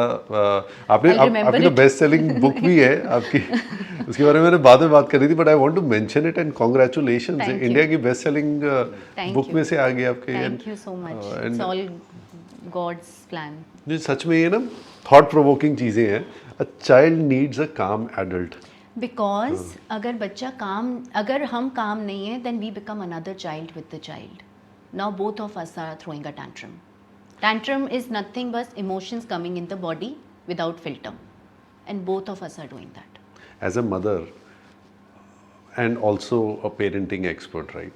आपकी तो बेस्ट सेलिंग बुक भी है आपकी, उसके बारे में मैंने बाद में बात करी थी, but I want to mention it and congratulations, India की बेस्ट सेलिंग बुक में से आ गई आपके। Thank you so much, it's all God's plan. जी, सच में ये ना थॉट प्रोवोकिंग चीज़ें हैं। A child needs a calm adult, because अगर हम काम नहीं है, then we become another child with the child. Now both of us are throwing a tantrum. Tantrum is nothing but emotions coming in the body without filter, and both of us are doing that. As a mother and also a parenting expert, right?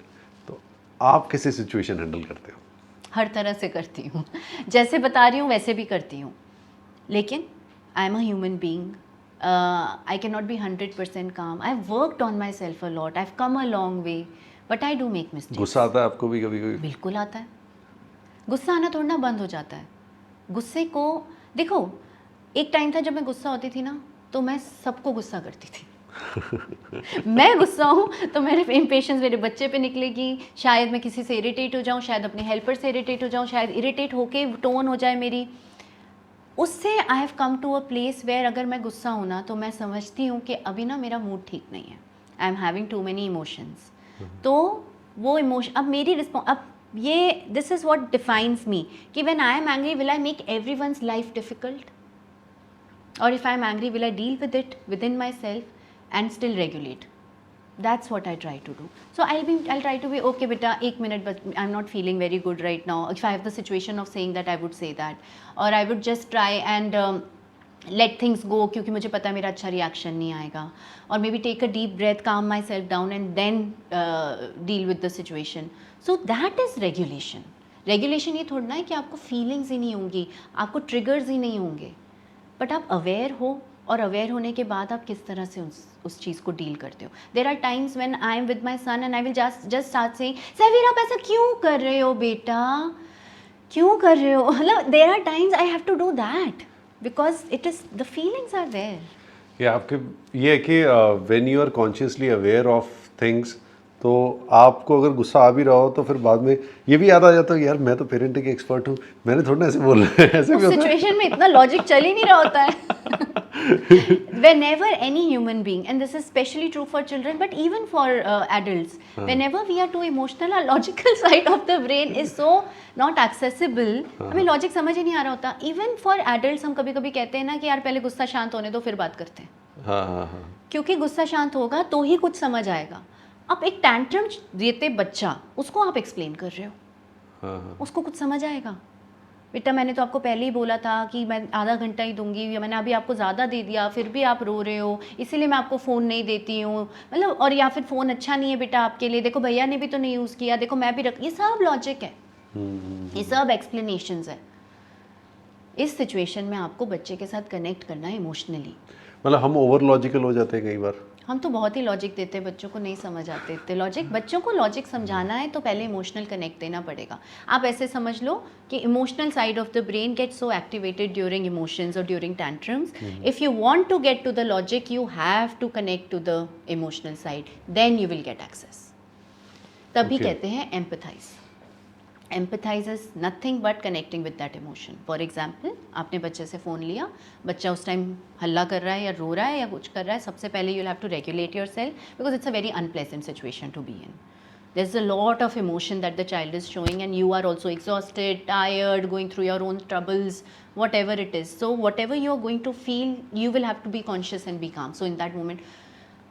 तो आप कैसे situation handle करते हो? हर तरह से करती हूँ, जैसे बता रही हूँ वैसे भी करती हूँ, लेकिन I am a human being, I can not be 100% काम। I have worked on my self a lot, I have come a long way, but I do make mistakes. गुस्सा आता है आपको भी कभी कभी? बिल्कुल आता है। गुस्सा आना थोड़ा ना बंद हो जाता है। गुस्से को देखो, एक टाइम था जब मैं गुस्सा होती थी ना, तो मैं सबको गुस्सा करती थी। मैं गुस्सा हूँ तो मेरे इम्पेशेंस मेरे बच्चे पे निकलेगी, शायद मैं किसी से इरिटेट हो जाऊँ, शायद अपने हेल्पर से इरिटेट हो जाऊँ, शायद इरिटेट होके टोन हो जाए मेरी। उससे I have come to a place where अगर मैं गुस्सा हूँ ना, तो मैं समझती हूँ कि अभी ना मेरा मूड ठीक नहीं है, I am having too many emotions. तो वो इमोशन अब मेरी अब ये this is what defines me कि when I am angry will I make everyone's life difficult, or if I'm angry, will I deal with it within myself and still regulate? That's what I try to do. So I'll try to be okay beta, 1 minute, but I'm not feeling very good right now. If I have the situation of saying that, I would say that, or I would just try and let things go क्योंकि मुझे पता है मेरा अच्छा reaction नहीं आएगा, और maybe take a deep breath, calm myself down and then deal with the situation. So that is regulation. Regulation ये थोड़ा ना है कि आपको feelings ही नहीं होंगी, आपको triggers ही नहीं होंगे, बट आप अवेयर हो, और अवेयर होने के बाद आप किस तरह से उस चीज़ को डील करते हो। There are times when I am with my son and I will just start saying, Saveer आप ऐसा क्यों कर रहे हो बेटा, क्यों कर रहे हो? मतलब there are times I have to do that because it is the feelings are there. ये आपके ये है कि when you are consciously aware of things, तो आपको अगर गुस्सा आ भी रहा हो तो फिर बाद में ये भी याद आ जाता है यार मैं तो पेरेंटिंग एक्सपर्ट हूँ, मैंने थोड़ा ना ऐसे बोल रहा है, ऐसे भी होता है। सिचुएशन में इतना लॉजिक चल ही नहीं रहा होता है। Whenever any human being, and this is especially true for children, but even for adults, whenever we are too emotional, our logical side of the brain is so not accessible. हमें logic समझ ही नहीं आ रहा होता। Even for adults हम कभी कभी कहते हैं ना कि यार पहले गुस्सा शांत होने दो फिर बात करते हैं। हाँ, क्योंकि गुस्सा शांत होगा तो ही कुछ समझ आएगा। अब एक टैंट्रम देते बच्चा, उसको आप एक्सप्लेन कर रहे हो, हाँ हाँ उसको कुछ समझ आएगा? बेटा मैंने तो आपको पहले ही बोला था कि मैं आधा घंटा ही दूंगी, या मैंने अभी आपको ज़्यादा दे दिया, फिर भी आप रो रहे हो, इसीलिए मैं आपको फ़ोन नहीं देती हूँ, मतलब, और या फिर फ़ोन अच्छा नहीं है बेटा आपके लिए, देखो भैया ने भी तो नहीं यूज़ किया, देखो मैं भी रख, ये सब लॉजिक है, ये सब एक्सप्लेनेशंस है। इस सिचुएशन में आपको बच्चे के साथ कनेक्ट करना है इमोशनली। मतलब हम ओवर लॉजिकल हो जाते हैं कई बार। हम तो बहुत ही लॉजिक देते हैं, बच्चों को नहीं समझ आते इतने लॉजिक। बच्चों को लॉजिक समझाना है तो पहले इमोशनल कनेक्ट देना पड़ेगा। आप ऐसे समझ लो कि emotional side of the brain gets so activated during emotions और during tantrums. If you want to get to the logic, you have to connect to the emotional side, then you will get access. तभी Okay. कहते हैं empathize. Empathize is nothing but connecting with that emotion. For example, आपने बच्चे से phone लिया, बच्चा उस time हल्ला कर रहा है या रो रहा है या कुछ कर रहा है, सबसे पहले you have to regulate yourself because it's a very unpleasant situation to be in. There's a lot of emotion that the child is showing, and you are also exhausted, tired, going through your own troubles, whatever it is. So whatever you are going to feel, you will have to be conscious and be calm. So in that moment,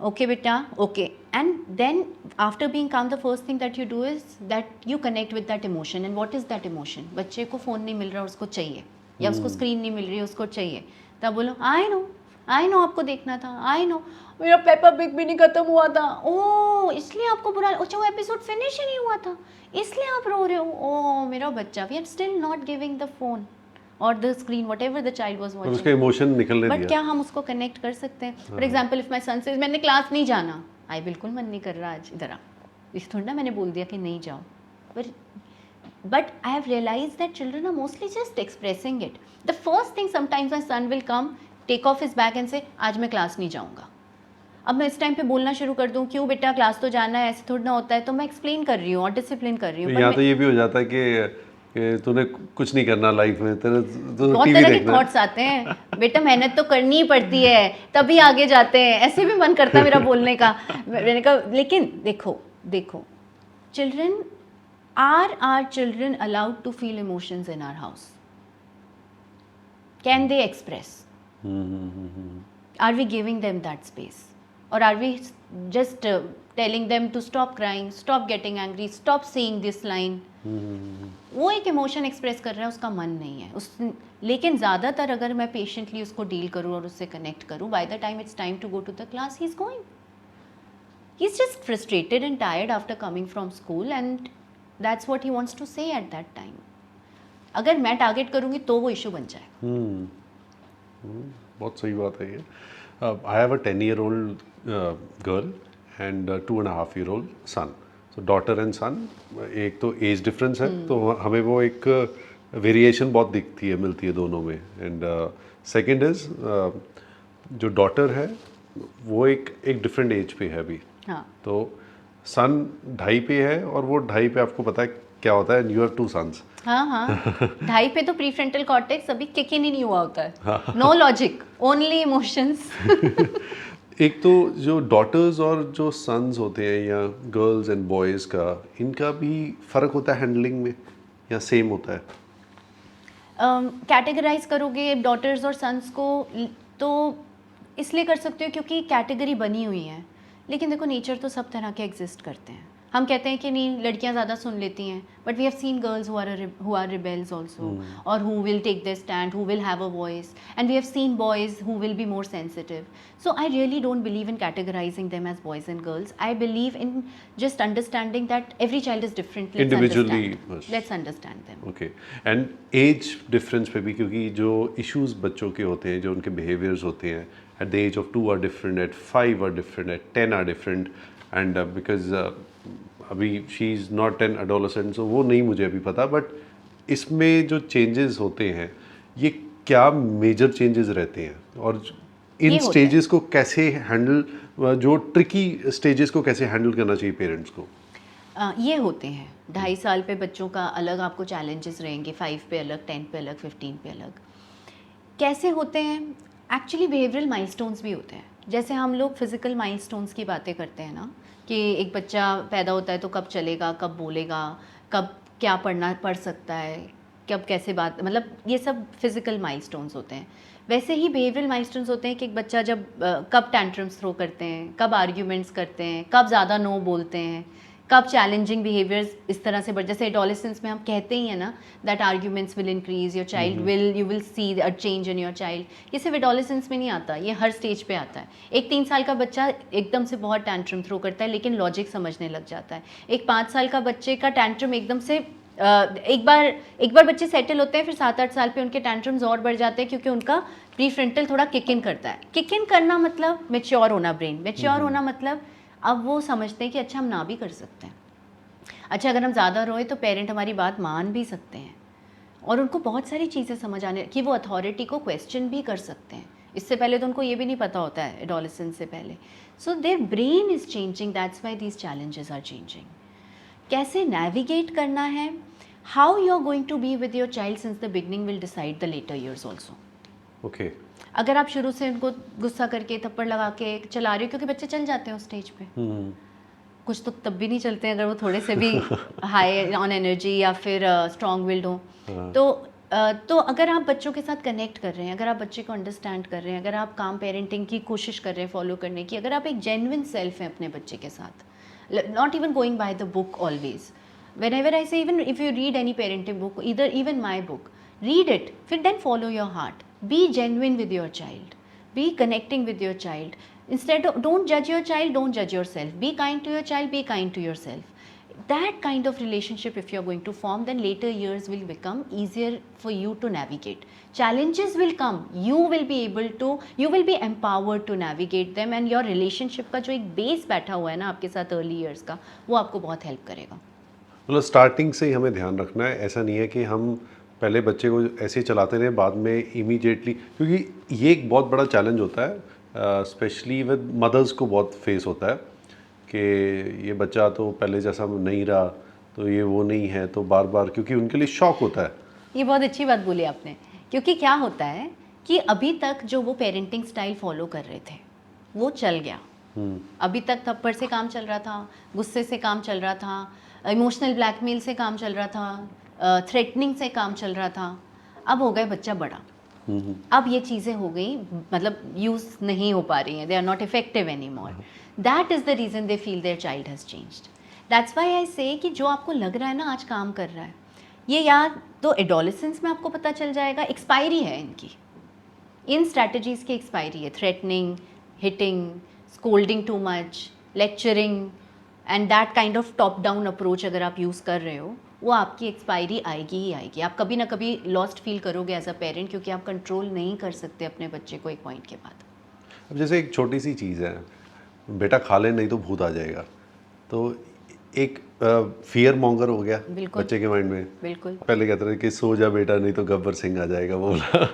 okay beta, okay. And then after being calm, the first thing that you do is that you connect with that emotion. And what is that emotion? बच्चे को phone नहीं मिल रहा, उसको चाहिए, या उसको screen नहीं मिल रही, उसको चाहिए, तब बोलो आई नो आपको देखना था, आई नो मेरा पेपा बिग भी नहीं खत्म हुआ था, ओ इसलिए आपको बुरा, अच्छा वो एपिसोड फिनिश ही नहीं हुआ था इसलिए आप रो रहे हो, ओ मेरा बच्चा, we are still not giving the phone or the screen, whatever the child was और उसका वॉचिंग, इमोशन निकलने बट दिया। क्या हम उसको कनेक्ट कर सकते हैं? फॉर एग्जाम्पल, इफ माई सन से मैंने क्लास नहीं जाना, आई बिल्कुल मन नहीं कर रहा आज, इधर आ, इस थोड़ा ना मैंने बोल दिया कि नहीं जाओ, but I have realized that children are mostly just expressing it. The first thing, sometimes my son will come, take off his bag and say आज मैं क्लास नहीं जाऊँगा. अब मैं इस टाइम पे बोलना शुरू कर दूँ, क्यों बेटा क्लास तो जाना है, ऐसे थोड़ा ना होता है, तो मैं एक्सप्लेन कर रही हूँ और डिसिप्लिन कर रही हूँ. यहाँ तो ये भी हो जाता है कि तूने कुछ नहीं करना लाइफ में, तेरे बहुत टीवी तरह के देखना है। थॉट्स आते हैं, बेटा मेहनत तो करनी ही पड़ती है तभी आगे जाते हैं, ऐसे भी मन करता है मेरा बोलने का. मैंने कहा लेकिन देखो children, are our children allowed to feel emotions in our house? Can they express? Are we giving them that space? Or are we just telling them to stop crying, stop getting angry, stop saying this line? वो एक emotion express कर रहा है, उसका मन नहीं है उस, लेकिन ज़्यादातर अगर मैं पेशेंटली उसको डील करूँ और उससे कनेक्ट करूँ, by the time it's time to go to the class, he is going, he is just frustrated and tired after coming from school, and that's what he wants to say at that time. अगर मैं target करूँगी तो वो issue बन जाए. बहुत सही बात है ये. I have a 10-year-old girl and 2.5-year-old son. So daughter and son, एक तो एज डिफरेंस है, तो हमें वो एक वेरिएशन बहुत दिखती है, मिलती है दोनों में. एंड सेकंड इज जो डॉटर है वो एक डिफरेंट एज पे है अभी. हाँ तो सन 2.5 पे है, और वो 2.5 पे आपको पता है क्या होता है, यू हैव 2 सन्स. हाँ 2.5 पे तो प्रीफ्रंटल कॉर्टेक्स अभी किक इन ही नहीं हुआ होता है. No logic, only emotions. एक तो जो डॉटर्स और जो सन्स होते हैं, या गर्ल्स एंड बॉयज़ का, इनका भी फ़र्क होता है हैंडलिंग में, या सेम होता है? कैटेगराइज करोगे डॉटर्स और सन्स को तो इसलिए कर सकते हो क्योंकि कैटेगरी बनी हुई है, लेकिन देखो नेचर तो सब तरह के एग्जिस्ट करते हैं. हम कहते हैं कि नहीं लड़कियां ज़्यादा सुन लेती हैं, but we have seen girls who are rebels also, और who will take their stand, who will have a voice, and we have seen boys who will be more sensitive. So I really don't believe in categorizing them as boys and girls. I believe in just understanding that every child is different. Let's understand them. Okay. And age difference पे भी, क्योंकि जो issues बच्चों के होते हैं, जो उनके बिहेवियर्स होते हैं, at the age of 2 are different, at 5 are different, at 10 are different, and because अभी she is not an adolescent, so वो नहीं मुझे अभी पता. बट इसमें जो चेंजेस होते हैं, ये क्या मेजर चेंजेस रहते हैं, और इन स्टेजेस को कैसे हैंडल, जो ट्रिकी स्टेजेस को कैसे हैंडल करना चाहिए पेरेंट्स को? ये होते हैं 2.5 साल पे बच्चों का अलग आपको चैलेंजेस रहेंगे, 5 पे अलग, 10 पे अलग, 15 पे अलग. कैसे होते हैं? एक्चुअली बिहेवियरल माइलस्टोन्स भी होते हैं. जैसे हम लोग फिजिकल माइलस्टोन्स की बातें करते हैं ना, कि एक बच्चा पैदा होता है तो कब चलेगा, कब बोलेगा, कब क्या पढ़ सकता है, कब कैसे बात, मतलब ये सब फिजिकल माइलस्टोन्स होते हैं. वैसे ही बिहेवियरल माइलस्टोन्स होते हैं कि एक बच्चा जब कब टैंट्रम्स थ्रो करते हैं, कब आर्ग्यूमेंट्स करते हैं, कब ज़्यादा नो बोलते हैं, कब चैलेंजिंग बिहेवियर्स इस तरह से बढ़, जैसे एडोलेसेंस में हम कहते ही हैं ना that arguments will increase, your child will, you will see a change in your child. ये सिर्फ एडोलेसेंस में नहीं आता, ये हर स्टेज पे आता है। एक 3 साल का बच्चा एकदम से बहुत टैंट्रम थ्रो करता है लेकिन लॉजिक समझने लग जाता है। एक 5 साल का बच्चे का टैंट्रम एकदम से एक बार बच्चे सेटल होते हैं, फिर 7-8 साल पे उनके टैंट्रम्स और बढ़ जाते हैं क्योंकि उनका प्रीफ्रंटल थोड़ा किक इन करता है। किक इन करना मतलब मेच्योर होना, ब्रेन मेच्योर होना मतलब अब वो समझते हैं कि अच्छा हम ना भी कर सकते हैं, अच्छा अगर हम ज़्यादा रोए तो पेरेंट हमारी बात मान भी सकते हैं, और उनको बहुत सारी चीज़ें समझ आने कि वो अथॉरिटी को क्वेश्चन भी कर सकते हैं। इससे पहले तो उनको ये भी नहीं पता होता है एडोलेसेंस से पहले। So their brain is changing, that's why these challenges are changing. कैसे नेविगेट करना है, how you are going to be with your child since the beginning will decide the later years also. Okay. अगर आप शुरू से उनको गुस्सा करके थप्पड़ लगा के चला रहे हो, क्योंकि बच्चे चल जाते हैं उस स्टेज पे, कुछ तो तब भी नहीं चलते हैं अगर वो थोड़े से भी हाई ऑन एनर्जी या फिर स्ट्रॉन्ग विल्ड हो। तो अगर आप बच्चों के साथ कनेक्ट कर रहे हैं, अगर आप बच्चे को अंडरस्टैंड कर रहे हैं, अगर आप काम पेरेंटिंग की कोशिश कर रहे हैं फॉलो करने की, अगर आप एक जेन्युइन सेल्फ हैं अपने बच्चे के साथ, not even going by the book always, whenever I say, even if you read any parenting book, either even my book, read it, then follow your heart, be genuine with your child, be connecting with your child. Instead of, don't judge your child, don't judge yourself, be kind to your child, be kind to yourself. That kind of relationship if you are going to form, then later years will become easier for you to navigate. Challenges will come, you will be able to, you will be empowered to navigate them, and your relationship का जो एक base बैठा हुआ है ना आपके साथ early years का, वो आपको बहुत help करेगा। मतलब स्टार्टिंग से ही हमें ध्यान रखना है, ऐसा नहीं है कि हम पहले बच्चे को ऐसे ही चलाते रहे बाद में इमीडिएटली, क्योंकि ये एक बहुत बड़ा चैलेंज होता है, स्पेशली विद मदर्स को बहुत फेस होता है कि ये बच्चा तो पहले जैसा नहीं रहा, तो ये वो नहीं है, तो बार बार, क्योंकि उनके लिए शॉक होता है। ये बहुत अच्छी बात बोली आपने, क्योंकि क्या होता है कि अभी तक जो वो पेरेंटिंग स्टाइल फॉलो कर रहे थे वो चल गया। अभी तक थप्पड़ से काम चल रहा था, गुस्से से काम चल रहा था, इमोशनल ब्लैकमेल से काम चल रहा था, थ्रेटनिंग से काम चल रहा था। अब हो गए बच्चा बड़ा, अब ये चीज़ें हो गई, मतलब यूज़ नहीं हो पा रही हैं, they are not effective any more. That is the reason they feel their child has changed. That's why I say कि जो आपको लग रहा है ना आज काम कर रहा है, ये यार तो एडोलेसेंस में आपको पता चल जाएगा, एक्सपायरी है इनकी, इन स्ट्रैटेजीज़ की एक्सपायरी है, threatening, hitting, scolding too much, lecturing and that kind of top down approach अगर आप यूज़ कर रहे हो, वो आपकी एक्सपायरी आएगी ही आएगी। आप कभी ना कभी लॉस्ट फील करोगे एज अ पेरेंट, क्योंकि आप कंट्रोल नहीं कर सकते अपने बच्चे को एक पॉइंट के बाद। अब जैसे एक छोटी सी चीज़ है, बेटा खा ले नहीं तो भूत आ जाएगा, तो एक फियर मॉन्गर हो गया बच्चे के माइंड में। बिल्कुल, पहले कहते थे कि सो जा बेटा नहीं तो गब्बर सिंह आ जाएगा, बोला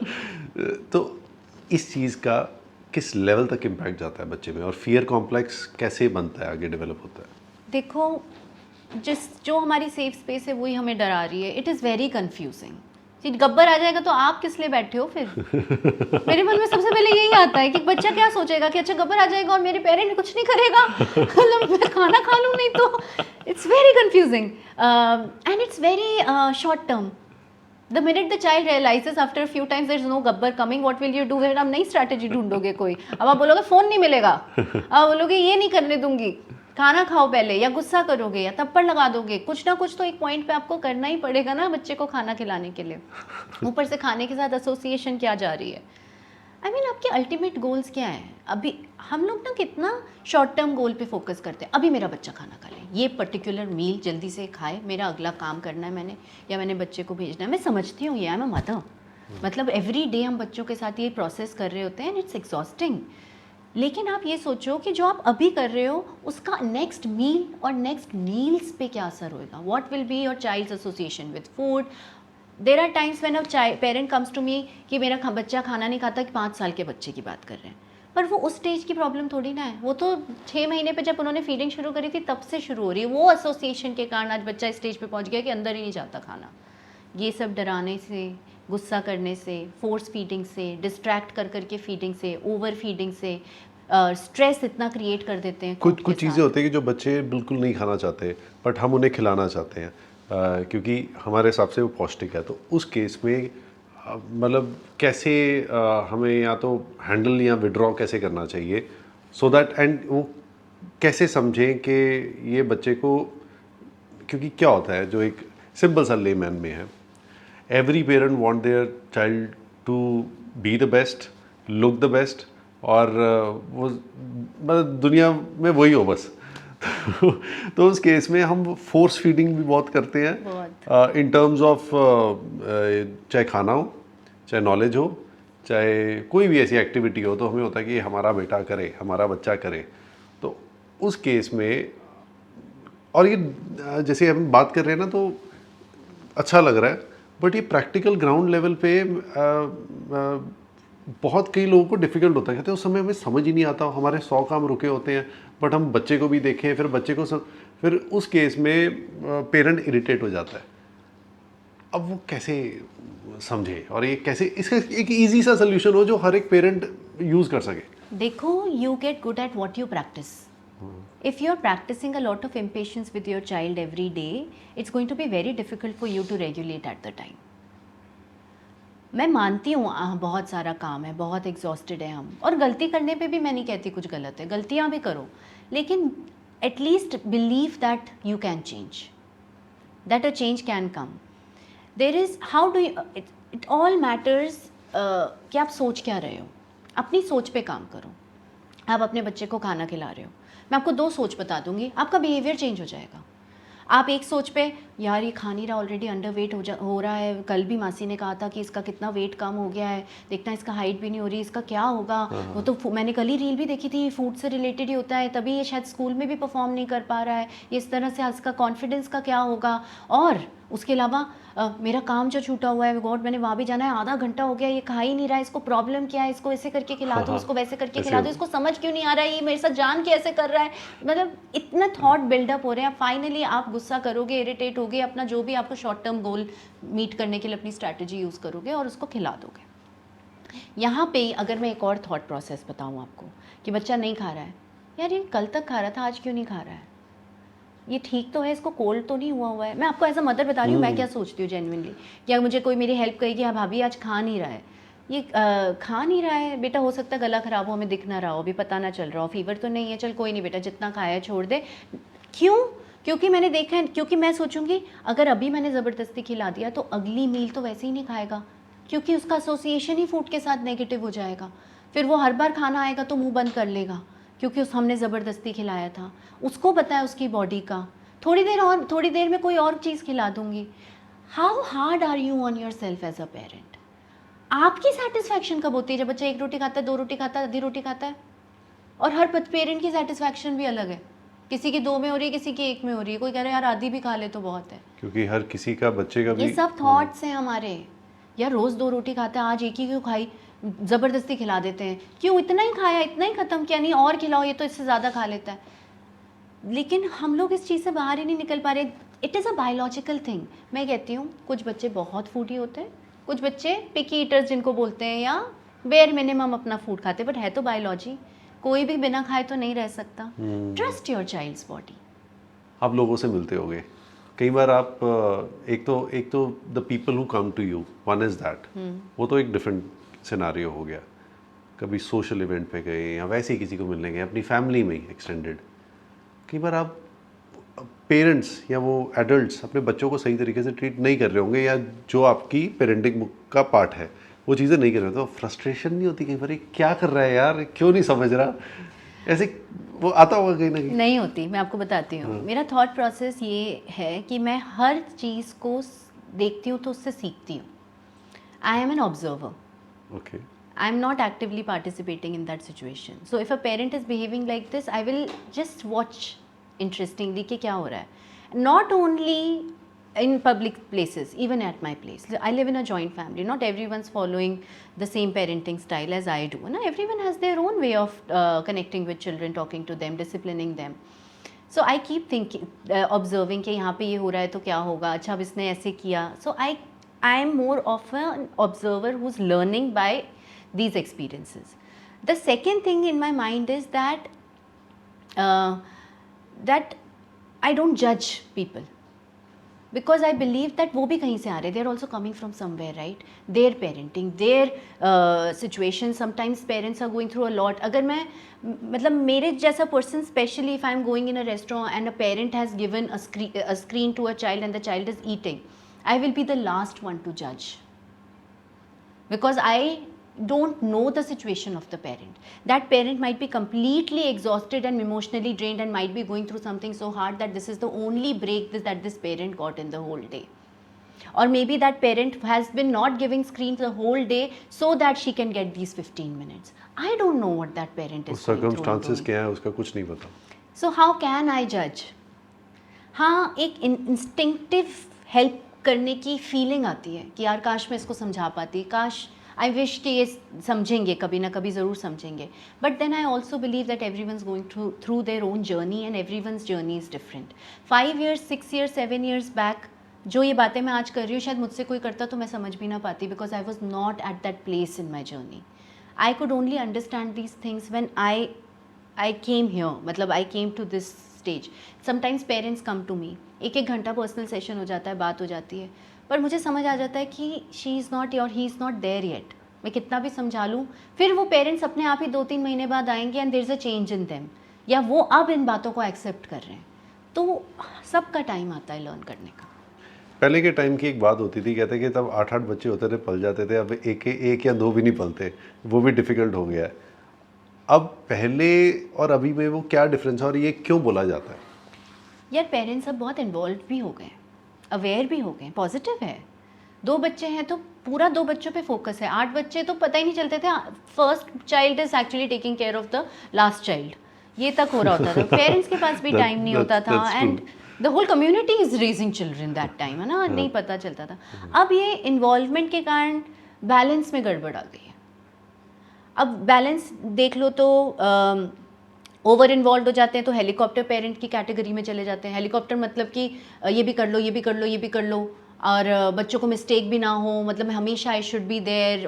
तो इस चीज़ का किस लेवल तक इम्पैक्ट जाता है बच्चे में, और फियर कॉम्प्लेक्स कैसे बनता है, आगे डेवलप होता है? देखो, जो हमारी सेफ स्पेस है वही हमें डरा रही है। It is very confusing. Gabbar आ जाएगा तो आप किस लिए बैठे हो फिर? मेरे मन में सबसे पहले यही आता है कि बच्चा क्या सोचेगा कि अच्छा गब्बर आ जाएगा और मेरे पेरेंट कुछ नहीं करेगा, मतलब मैं खाना खा लूँ नहीं तो। It's very confusing and it's very short term. The minute the child realizes after a few times there is no Gabbar coming, what will you do? फिर आप नई स्ट्रैटेजी ढूंढोगे कोई। अब आप बोलोगे फ़ोन नहीं मिलेगा, अब बोलोगे ये नहीं करने दूंगी, खाना खाओ पहले, या गुस्सा करोगे या थप्पड़ लगा दोगे। कुछ ना कुछ तो एक पॉइंट पे आपको करना ही पड़ेगा ना बच्चे को खाना खिलाने के लिए। ऊपर से खाने के साथ एसोसिएशन क्या जा रही है। आई मीन आपके अल्टीमेट गोल्स क्या हैं? अभी हम लोग ना कितना शॉर्ट टर्म गोल पे फोकस करते हैं। अभी मेरा बच्चा खाना खा ले, ये पर्टिकुलर मील जल्दी से खाए, मेरा अगला काम करना है मैंने, या मैंने बच्चे को भेजना है। मैं समझती हूँ ये, आई एम अ मदर, मतलब एवरी डे हम बच्चों के साथ ये प्रोसेस कर रहे होते हैं एंड इट्स एग्जॉस्टिंग। लेकिन आप ये सोचो कि जो आप अभी कर रहे हो उसका नेक्स्ट मील और नेक्स्ट मील्स पे क्या असर होएगा। What will be your child's association with food. There are times when a parent comes to me कि मेरा बच्चा खाना नहीं खाता, कि 5 साल के बच्चे की बात कर रहे हैं, पर वो उस स्टेज की प्रॉब्लम थोड़ी ना है, वो तो 6 महीने पे जब उन्होंने फीडिंग शुरू करी थी तब से शुरू हो रही है। वो एसोसिएशन के कारण आज बच्चा इस स्टेज पे पहुंच गया कि अंदर ही नहीं जाता खाना। ये सब डराने से, गुस्सा करने से, फोर्स फीडिंग से, डिस्ट्रैक्ट कर करके फीडिंग से, ओवर फीडिंग से, स्ट्रेस इतना क्रिएट कर देते हैं। कुछ चीज़ें होती है कि जो बच्चे बिल्कुल नहीं खाना चाहते बट हम उन्हें खिलाना चाहते हैं, क्योंकि हमारे हिसाब से वो पौष्टिक है। तो उस केस में मतलब कैसे हमें या तो हैंडल या विड्रॉ कैसे करना चाहिए, सो दैट, एंड वो कैसे समझें कि ये बच्चे को क्योंकि क्या होता है, जो एक सिंपल सा लेमैन में है, every parent want their child to be the best, look the best, और वो मतलब दुनिया में वही हो बस। तो उस केस में हम फोर्स फीडिंग भी बहुत करते हैं इन टर्म्स ऑफ, चाहे खाना हो, चाहे नॉलेज हो, चाहे कोई भी ऐसी एक्टिविटी हो, तो हमें होता है कि हमारा बेटा करे, हमारा बच्चा करे। तो उस केस में, और ये जैसे हम बात कर रहे हैं ना, तो अच्छा लग रहा है, बट ये प्रैक्टिकल ग्राउंड लेवल पे बहुत कई लोगों को डिफ़िकल्ट होता है। कहते हैं उस समय हमें समझ ही नहीं आता, हमारे 100 काम रुके होते हैं, बट हम बच्चे को भी देखें, फिर बच्चे को फिर उस केस में पेरेंट इरिटेट हो जाता है। अब वो कैसे समझे, और ये कैसे, इसका एक इजी सा सोल्यूशन हो जो हर एक पेरेंट यूज़ कर सके। देखो, you get good at what you practice. If you're practicing a lot of impatience with your child every day, it's going to be very difficult for you to regulate at the time. मैं मानती हूँ बहुत सारा काम है, बहुत exhausted है हम, और गलती करने पे भी मैं नहीं कहती कुछ गलत है, गलतियाँ भी करो, लेकिन at least believe that you can change, that a change can come. There is how do you, it all matters कि आप सोच क्या रहे हो. अपनी सोच पे काम करो. आप अपने बच्चे को खाना खिला रहे हो, मैं आपको 2 सोच बता दूंगी, आपका बिहेवियर चेंज हो जाएगा. आप एक सोच पे, यार ये खा नहीं रहा, ऑलरेडी अंडर वेट हो रहा है, कल भी मासी ने कहा था कि इसका कितना वेट कम हो गया है, देखना इसका हाइट भी नहीं हो रही, इसका क्या होगा. वो तो मैंने कल ही रील भी देखी थी, फूड से रिलेटेड ही होता है, तभी ये शायद स्कूल में भी परफॉर्म नहीं कर पा रहा है, इस तरह से इसका कॉन्फिडेंस का क्या होगा. और उसके अलावा मेरा काम जो छूटा हुआ है, गॉड मैंने वहाँ भी जाना है, आधा घंटा हो गया, ये खा ही नहीं रहा है, इसको प्रॉब्लम क्या है, इसको ऐसे करके खिला दो, उसको वैसे करके खिला दो, इसको समझ क्यों नहीं आ रहा है, ये मेरे साथ जान कैसे कर रहा है. मतलब इतना थॉट बिल्डअप हो रहे हैं. फाइनली आप गुस्सा करोगे, इरिटेट होगे, अपना जो भी आपको शॉर्ट टर्म गोल मीट करने के लिए अपनी स्ट्रैटेजी यूज़ करोगे और उसको खिला दोगे. यहाँ पे अगर मैं एक और थॉट प्रोसेस बताऊँ आपको कि बच्चा नहीं खा रहा है, यार ये कल तक खा रहा था, आज क्यों नहीं खा रहा है, ये ठीक तो है, इसको कोल्ड तो नहीं हुआ है. मैं आपको ऐसा मदर बता रही हूँ मैं क्या सोचती हूँ जेन्युइनली. क्या मुझे कोई मेरी हेल्प करेगी, हाँ भाभी आज खा नहीं रहा है, ये खा नहीं रहा है बेटा, हो सकता है गला ख़राब हो, हमें दिख ना रहा हो, अभी पता ना चल रहा हो, फीवर तो नहीं है, चल कोई नहीं बेटा, जितना खाया छोड़ दे. क्यों? क्योंकि मैंने देखा है, क्योंकि मैं सोचूंगी अगर अभी मैंने ज़बरदस्ती खिला दिया तो अगली मील तो वैसे ही नहीं खाएगा, क्योंकि उसका एसोसिएशन ही फूड के साथ नेगेटिव हो जाएगा. फिर वो हर बार खाना आएगा तो मुंह बंद कर लेगा, क्योंकि हमने ज़बरदस्ती खिलाया था. उसको पता है उसकी बॉडी का. थोड़ी देर में कोई और चीज़ खिला दूंगी. How hard are you on yourself as a parent? आपकी सेटिस्फैक्शन कब होती है? जब बच्चा 1 रोटी खाता है, 2 रोटी खाता है, आधी रोटी खाता है. और हर पेरेंट की सेटिस्फैक्शन भी अलग है. किसी की 2 में हो रही है, किसी की 1 में हो रही है, कोई कह रहा है यार आधी भी खा ले तो बहुत है. क्योंकि हर किसी का बच्चे का भी, ये सब थॉट्स हैं हमारे. यार रोज़ 2 रोटी खाता है, आज एक ही क्यों खाई, ज़बरदस्ती खिला देते हैं. क्यों? इतना ही खाया, इतना ही ख़त्म किया, नहीं और खिलाओ, ये तो इससे ज़्यादा खा लेता है. लेकिन हम लोग इस चीज़ से बाहर ही नहीं निकल पा रहे. It is a biological thing. मैं कहती हूँ कुछ बच्चे बहुत फूडी होते हैं, कुछ बच्चे पिकी ईटर्स जिनको बोलते हैं, या बेयर मिनिमम अपना फूड खाते हैं, बट है तो बायोलॉजी. कोई भी बिना खाए तो नहीं रह सकता. Trust your child's body. आप लोगों से मिलते होगे कई बार, आप एक तो the people who come to you, one is that, वो तो एक डिफरेंट सिनारियो हो गया. कभी सोशल इवेंट पे गए या वैसे ही किसी को मिलने गए, अपनी फैमिली में ही एक्सटेंडेड. कई बार आप पेरेंट्स या वो एडल्ट्स अपने बच्चों को सही तरीके से ट्रीट नहीं कर रहे होंगे, या जो आपकी पेरेंटिंग बुक का पार्ट है वो चीज़ें नहीं कर रहे, तो फ्रस्ट्रेशन नहीं होती कई बार, क्या कर रहा है यार, क्यों नहीं समझ रहा, ऐसे वो आता होगा कहीं ना कहीं? नहीं होती. मैं आपको बताती हूँ. मेरा थॉट प्रोसेस ये है कि मैं हर चीज़ को देखती हूँ तो उससे सीखती हूँ. I am an observer. Okay. I am not actively participating in that situation. So if a parent is behaving like this, I will just watch interestingly कि क्या हो रहा है. Not only in public places, even at my place. I live in a joint family. Not everyone's following the same parenting style as I do. Na? Everyone has their own way of connecting with children, talking to them, disciplining them. So I keep thinking, observing कि यहाँ पे ये हो रहा है तो क्या होगा. अच्छा अब इसने ऐसे किया. So I am more of an observer who's learning by these experiences. The second thing in my mind is that that I don't judge people. Because I believe that वो भी कहीं से आ रहे, they are also coming from somewhere, right. Their parenting, their situation, sometimes parents are going through a lot. अगर मैं मतलब मेरे जैसा person, especially if I am going in a restaurant and a parent has given a screen to a child and the child is eating, I will be the last one to judge, because I don't know the situation of the parent. That parent might be completely exhausted and emotionally drained and might be going through something so hard that this is the only break that this parent got in the whole day. Or maybe that parent has been not giving screens the whole day so that she can get these 15 minutes. I don't know what that parent is going through and circumstances doing. क्या है उसका कुछ नहीं पता. So how can I judge? हाँ, एक instinctive help करने की फीलिंग आती है कि यार काश मैं इसको समझा पाती, काश आई विश कि ये समझेंगे, कभी ना कभी ज़रूर समझेंगे. But then I also believe that everyone is going through their own journey and everyone's journey is different. 5 years, 6 years, 7 years back जो ये बातें मैं आज कर रही हूँ, शायद मुझसे कोई करता तो मैं समझ भी ना पाती, because I was not at that place in my journey. I could only understand these things when I came here, मतलब I came to this stage. Sometimes parents come to me, 1-1 घंटा पर्सनल सेशन हो जाता है, बात हो जाती है, पर मुझे समझ आ जाता है कि शी इज़ नॉट और he is not there yet. मैं कितना भी समझा लूँ, फिर वो पेरेंट्स अपने आप ही 2-3 महीने बाद आएंगे and there is a change in them, या वो अब इन बातों को एक्सेप्ट कर रहे हैं. तो सबका टाइम आता है लर्न करने का. पहले के टाइम की एक बात होती थी, कहते कि तब 8-8 बच्चे होते थे, पल जाते थे. अब एक या दो भी नहीं पलते, वो भी डिफ़िकल्ट हो गया है. अब पहले और अभी में वो क्या डिफरेंस है और ये क्यों बोला जाता है? यार पेरेंट्स अब बहुत इन्वॉल्व भी हो गए, अवेयर भी हो गए, पॉजिटिव है. 2 बच्चे हैं तो पूरा 2 बच्चों पे फोकस है. 8 बच्चे तो पता ही नहीं चलते थे first child is actually taking care of the last child, ये तक हो रहा होता था. पेरेंट्स के पास भी टाइम नहीं होता था and the whole community is raising children that time, है ना, नहीं पता चलता था. अब ये इन्वॉल्वमेंट के कारण बैलेंस में गड़बड़ आ गई है. अब बैलेंस देख लो तो ओवर इन्वॉल्व हो जाते हैं तो हेलीकॉप्टर पेरेंट की कैटेगरी में चले जाते हैं. हेलीकॉप्टर मतलब कि ये भी कर लो, ये भी कर लो, ये भी कर लो, और बच्चों को मिस्टेक भी ना हो, मतलब हमेशा I should be there.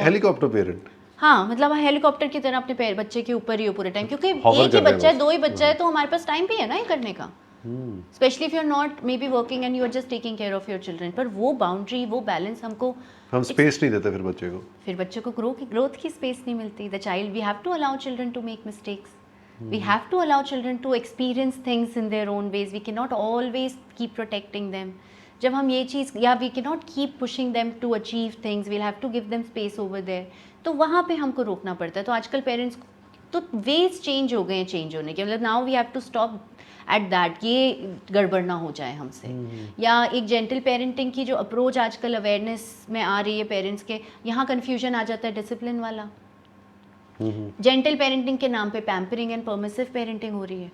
Helicopter parent, हाँ, मतलब हेलीकॉप्टर की तरह अपने बच्चे के ऊपर ही हो पूरे टाइम, क्योंकि Hover एक ही कर रहे हैं बच्चा है, बस. 2 ही बच्चा है, तो हमारे पास टाइम भी है ना ये करने का. Specially if you are not maybe working and you are just taking care of your children. पर वो बाउंड्री, वो बैलेंस हमको, हम स्पेस नहीं देते फिर बच्चे को. फिर बच्चों को ग्रोथ की स्पेस नहीं मिलती. The child, we have to allow children to make mistakes, we have to allow children to experience things in their own ways. We cannot always keep protecting them. जब हम ये चीज़, या we cannot keep pushing them to achieve things, we'll have to give them space over there. तो वहाँ पे हमको रोकना पड़ता है. तो आजकल पेरेंट्स तो वेज चेंज हो गए हैं चेंज होने के, मतलब now we have to stop at that, ये गड़बड़ ना हो जाए हमसे. या एक जेंटल पेरेंटिंग की जो अप्रोच आजकल अवेयरनेस में आ रही है पेरेंट्स के, यहाँ कन्फ्यूजन आ जाता है डिसिप्लिन वाला. जेंटल पेरेंटिंग के नाम पे पैम्परिंग एंड परमिसिव पेरेंटिंग हो रही है.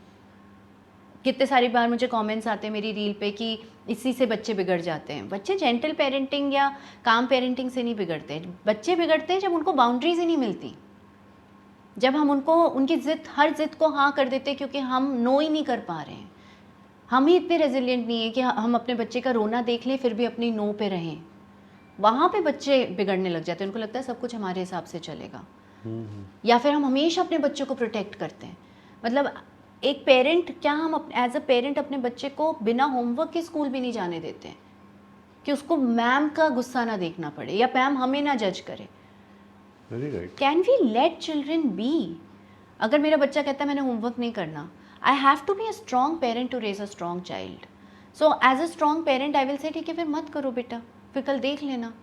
कितने सारी बार मुझे कमेंट्स आते हैं मेरी रील पे कि इसी से बच्चे बिगड़ जाते हैं. बच्चे जेंटल पेरेंटिंग या काम पेरेंटिंग से नहीं बिगड़ते. बच्चे बिगड़ते हैं जब उनको बाउंड्रीज ही नहीं मिलती, जब हम उनको उनकी हर जिद को हाँ कर देते क्योंकि हम नो ही नहीं कर पा रहे हैं. हम ही इतने रेजिलियंट नहीं है कि हम अपने बच्चे का रोना देख लें फिर भी अपनी नो पे रहें. वहाँ पे बच्चे बिगड़ने लग जाते हैं. उनको लगता है सब कुछ हमारे हिसाब से चलेगा. या फिर हम हमेशा अपने बच्चों को प्रोटेक्ट करते हैं. मतलब एक पेरेंट, क्या हम एज अ पेरेंट अपने बच्चे को बिना होमवर्क के स्कूल भी नहीं जाने देते हैं कि उसको मैम का गुस्सा ना देखना पड़े या मैम हमें ना जज करे. Can we let children be? अगर मेरा बच्चा कहता है मैंने होमवर्क नहीं करना, I have to be a strong parent to raise a strong child. So as a strong parent I will say ठीक है फिर मत करो बेटा, फिर कल देख लेना.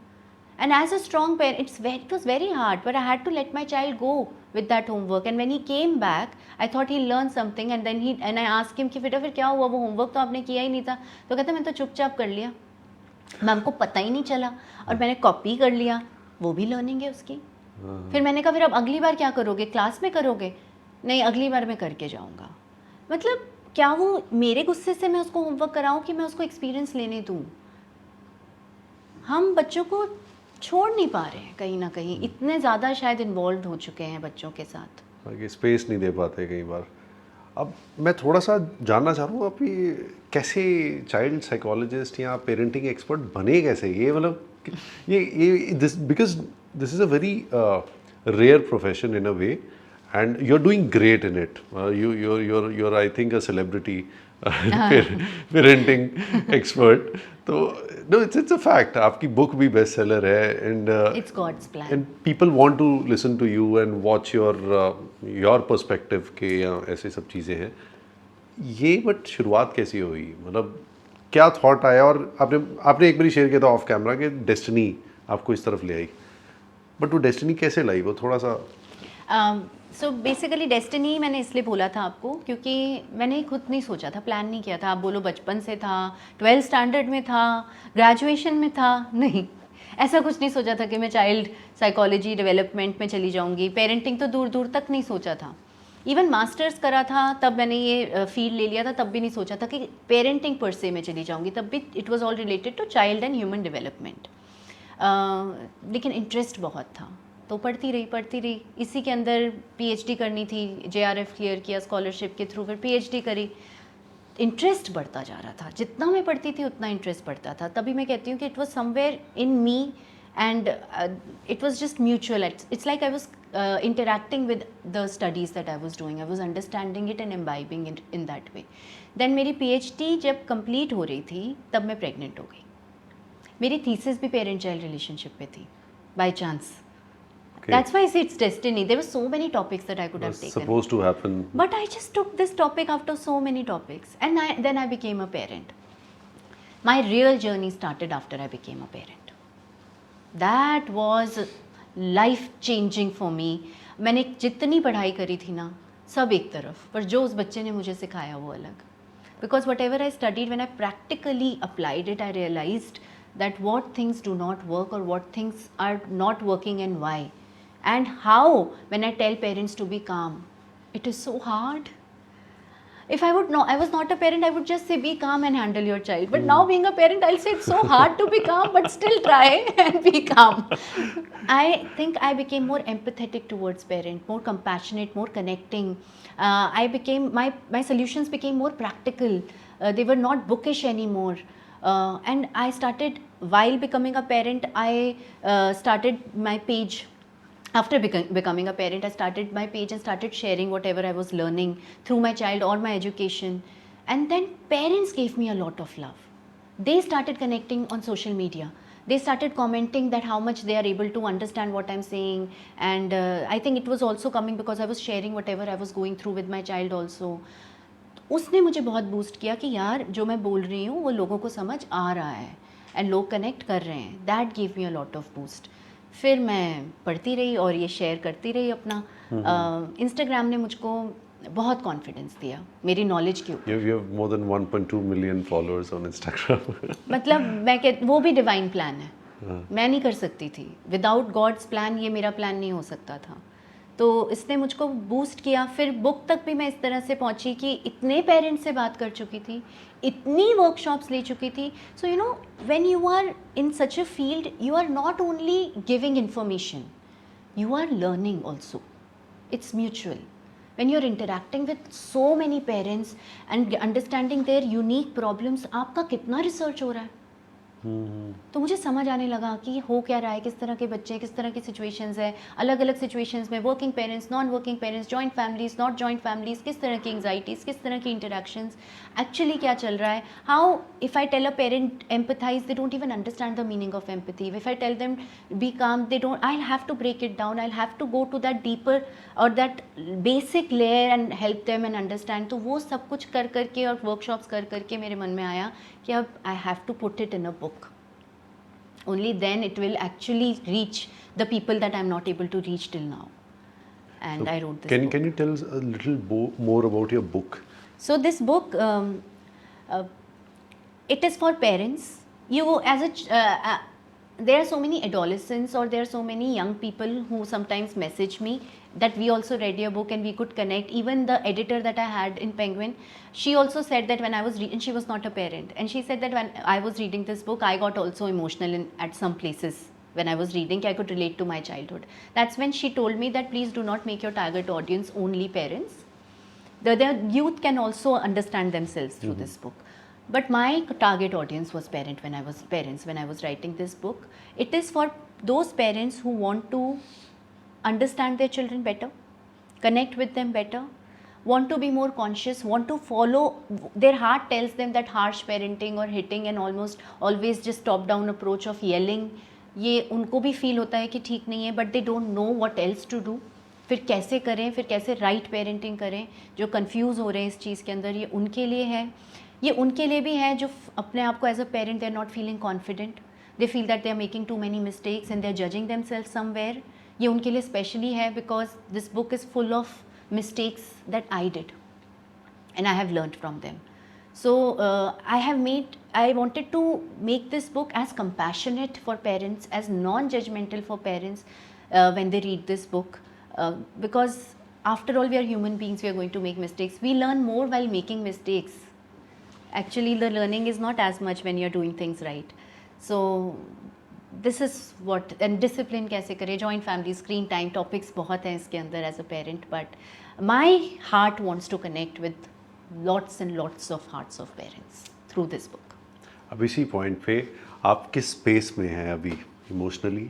And as a strong parent, it was very hard, but I had to let my child go with that homework. And when he came back, I thought he'll learn something. And then I asked him कि बेटा फिर क्या हुआ, वो homework तो आपने किया ही नहीं था. तो कहता मैंने तो चुपचाप कर लिया, मैम को पता ही नहीं चला, और मैंने कॉपी कर लिया. वो भी लर्निंग है उसकी. फिर मैंने कहा फिर अब अगली बार क्या करोगे, क्लास में करोगे? नहीं, अगली बार मैं करके जाऊँगा. मतलब क्या वो मेरे गुस्से से मैं उसको होमवर्क कराऊँ कि मैं उसको एक्सपीरियंस लेने दूँ? हम बच्चों को छोड़ नहीं पा रहे हैं कहीं ना कहीं, इतने ज़्यादा शायद इन्वॉल्व हो चुके हैं बच्चों के साथ, स्पेस नहीं दे पाते कई बार. अब मैं थोड़ा सा जानना चाह रहा हूँ, आप ये कैसे चाइल्ड साइकोलॉजिस्ट या पेरेंटिंग एक्सपर्ट बने कैसे? ये मतलब ये this, because this is a very rare profession in a way, and you're doing great in it. You're I think a celebrity. Parenting expert. तो नो, इट्स अ फैक्ट, आपकी book भी best seller है, and it's God's plan. And people want to listen to you and watch your perspective के ऐसे सब चीज़ें हैं ये। बट शुरुआत कैसी हुई, मतलब क्या थॉट आया? और आपने एक बार शेयर किया था ऑफ कैमरा कि डेस्टिनी आपको इस तरफ ले आई, बट वो डेस्टिनी कैसे लाई, वो थोड़ा सा। सो बेसिकली डेस्टिनी मैंने इसलिए बोला था आपको क्योंकि मैंने खुद नहीं सोचा था, प्लान नहीं किया था। आप बोलो बचपन से था, 12th स्टैंडर्ड में था, ग्रेजुएशन में था, नहीं ऐसा कुछ नहीं सोचा था कि मैं चाइल्ड साइकोलॉजी डेवलपमेंट में चली जाऊंगी। पेरेंटिंग तो दूर दूर तक नहीं सोचा था। इवन मास्टर्स करा था तब मैंने ये फील्ड ले लिया था, तब भी नहीं सोचा था कि पेरेंटिंग पर से में चली जाऊंगी। तब भी it was all related to child and human development. लेकिन इंटरेस्ट बहुत था तो पढ़ती रही। इसी के अंदर पीएचडी करनी थी, जेआरएफ क्लियर किया स्कॉलरशिप के थ्रू, फिर पीएचडी करी। इंटरेस्ट बढ़ता जा रहा था, जितना मैं पढ़ती थी उतना इंटरेस्ट बढ़ता था। तभी मैं कहती हूँ कि it was somewhere in me and it was just mutual. It's like I was interacting with the studies that I was doing. I was understanding it and imbibing it in that way. Then मेरी PhD जब complete हो रही थी तब मैं pregnant हो गई। मेरी thesis भी parent child relationship पे थी, by chance. Okay. That's why I say it's destiny. There were so many topics that I could have was taken. supposed to happen. But I just took this topic after so many topics. And then I became a parent. My real journey started after I became a parent. That was life changing for me. मैंने जितनी पढ़ाई करी थी ना सब एक तरफ, पर जो उस बच्चे ने मुझे सिखाया वो अलग। Because whatever I studied, when I practically applied it, I realized that what things do not work or what things are not working and why, and how when I tell parents to be calm, it is so hard. If I would know, I was not a parent, I would just say be calm and handle your child. But now being a parent, I'll say it's so hard to be calm, but still try and be calm. I think I became more empathetic towards parent, more compassionate, more connecting. I became, my solutions became more practical. They were not bookish anymore. And I started, while becoming a parent, I started my page. After becoming a parent, I started my page and started sharing whatever I was learning through my child or my education. And then parents gave me a lot of love. They started connecting on social media. They started commenting that how much they are able to understand what I'm saying. And I think it was also coming because I was sharing whatever I was going through with my child also. उसने मुझे बहुत boost किया कि यार जो मैं बोल रही हूँ वो लोगों को समझ आ रहा है एंड लोग कनेक्ट कर रहे हैं। That give me a lot of boost. फिर मैं पढ़ती रही और ये शेयर करती रही अपना। इंस्टाग्राम ने मुझको बहुत कॉन्फिडेंस दिया मेरी नॉलेज के ऊपर। You have more than 1.2 million followers on Instagram. मतलब मैं वो भी डिवाइन प्लान है। मैं नहीं कर सकती थी विदाउट गॉड्स प्लान, ये मेरा प्लान नहीं हो सकता था। तो इसने मुझको बूस्ट किया। फिर बुक तक भी मैं इस तरह से पहुंची कि इतने पेरेंट्स से बात कर चुकी थी, इतनी वर्कशॉप्स ले चुकी थी। So you know when you are in such a field, you are not only giving information, you are learning also. It's mutual. When you're interacting with so many parents and understanding their unique problems, आपका कितना research हो रहा है। तो मुझे समझ आने लगा कि हो क्या रहा है, किस तरह के बच्चे, किस तरह की सिचुएशंस है, अलग अलग सिचुएशंस में working parents, non working parents, joint families, not joint families, किस तरह की एंग्जाइटीज़, किस तरह की इंटरेक्शंस, एक्चुअली क्या चल रहा है। How if I tell a parent empathize, they don't even understand the meaning of empathy. If I tell them be calm, they don't, I have to break it down, I have to go to that deeper or that basic layer and help them and understand. तो वो सब कुछ कर करके और workshops कर करके मेरे मन में आया कि अब I have to put it in a book. Only then it will actually reach the people that I'm not able to reach till now. And So I wrote this book. Can you tell us a little more about your book? So this book, it is for parents. You as a there are so many adolescents or there are so many young people who sometimes message me that we also read your book and we could connect. Even the editor that I had in Penguin, she also said that when I was reading, she was not a parent, and she said that when I was reading this book, I got also emotional at some places when I was reading. I could relate to my childhood. That's when she told me that please do not make your target audience only parents. The youth can also understand themselves through this book. But my target audience was parents when I was writing this book. It is for those parents who want to understand their children better, connect with them better, want to be more conscious, want to follow, their heart tells them that harsh parenting or hitting and almost always just top down approach of yelling, ये उनको भी feel होता है कि ठीक नहीं है, but they don't know what else to do. फिर कैसे करें, फिर कैसे राइट पेरेंटिंग करें. जो कंफ्यूज हो रहे हैं इस चीज़ के अंदर, ये उनके लिए है, ये उनके लिए भी है जो अपने आप को as a parent they are not feeling confident, they feel that they are making too many mistakes and they are judging themselves somewhere. ये उनके लिए स्पेशली है because this book is full of mistakes that I did and I have learned from them. So I wanted to make this book as compassionate for parents, as non-judgmental for parents when they read this book, because after all we are human beings, we are going to make mistakes. We learn more while making mistakes. Actually the learning is not as much when you are doing things right. So this is what and discipline कैसे करें, joint family, screen time, topics बहुत हैं इसके अंदर as a parent, but my heart wants to connect with lots and lots of hearts of parents through this book. अब इसी point पे आप किस स्पेस में हैं अभी, इमोशनली,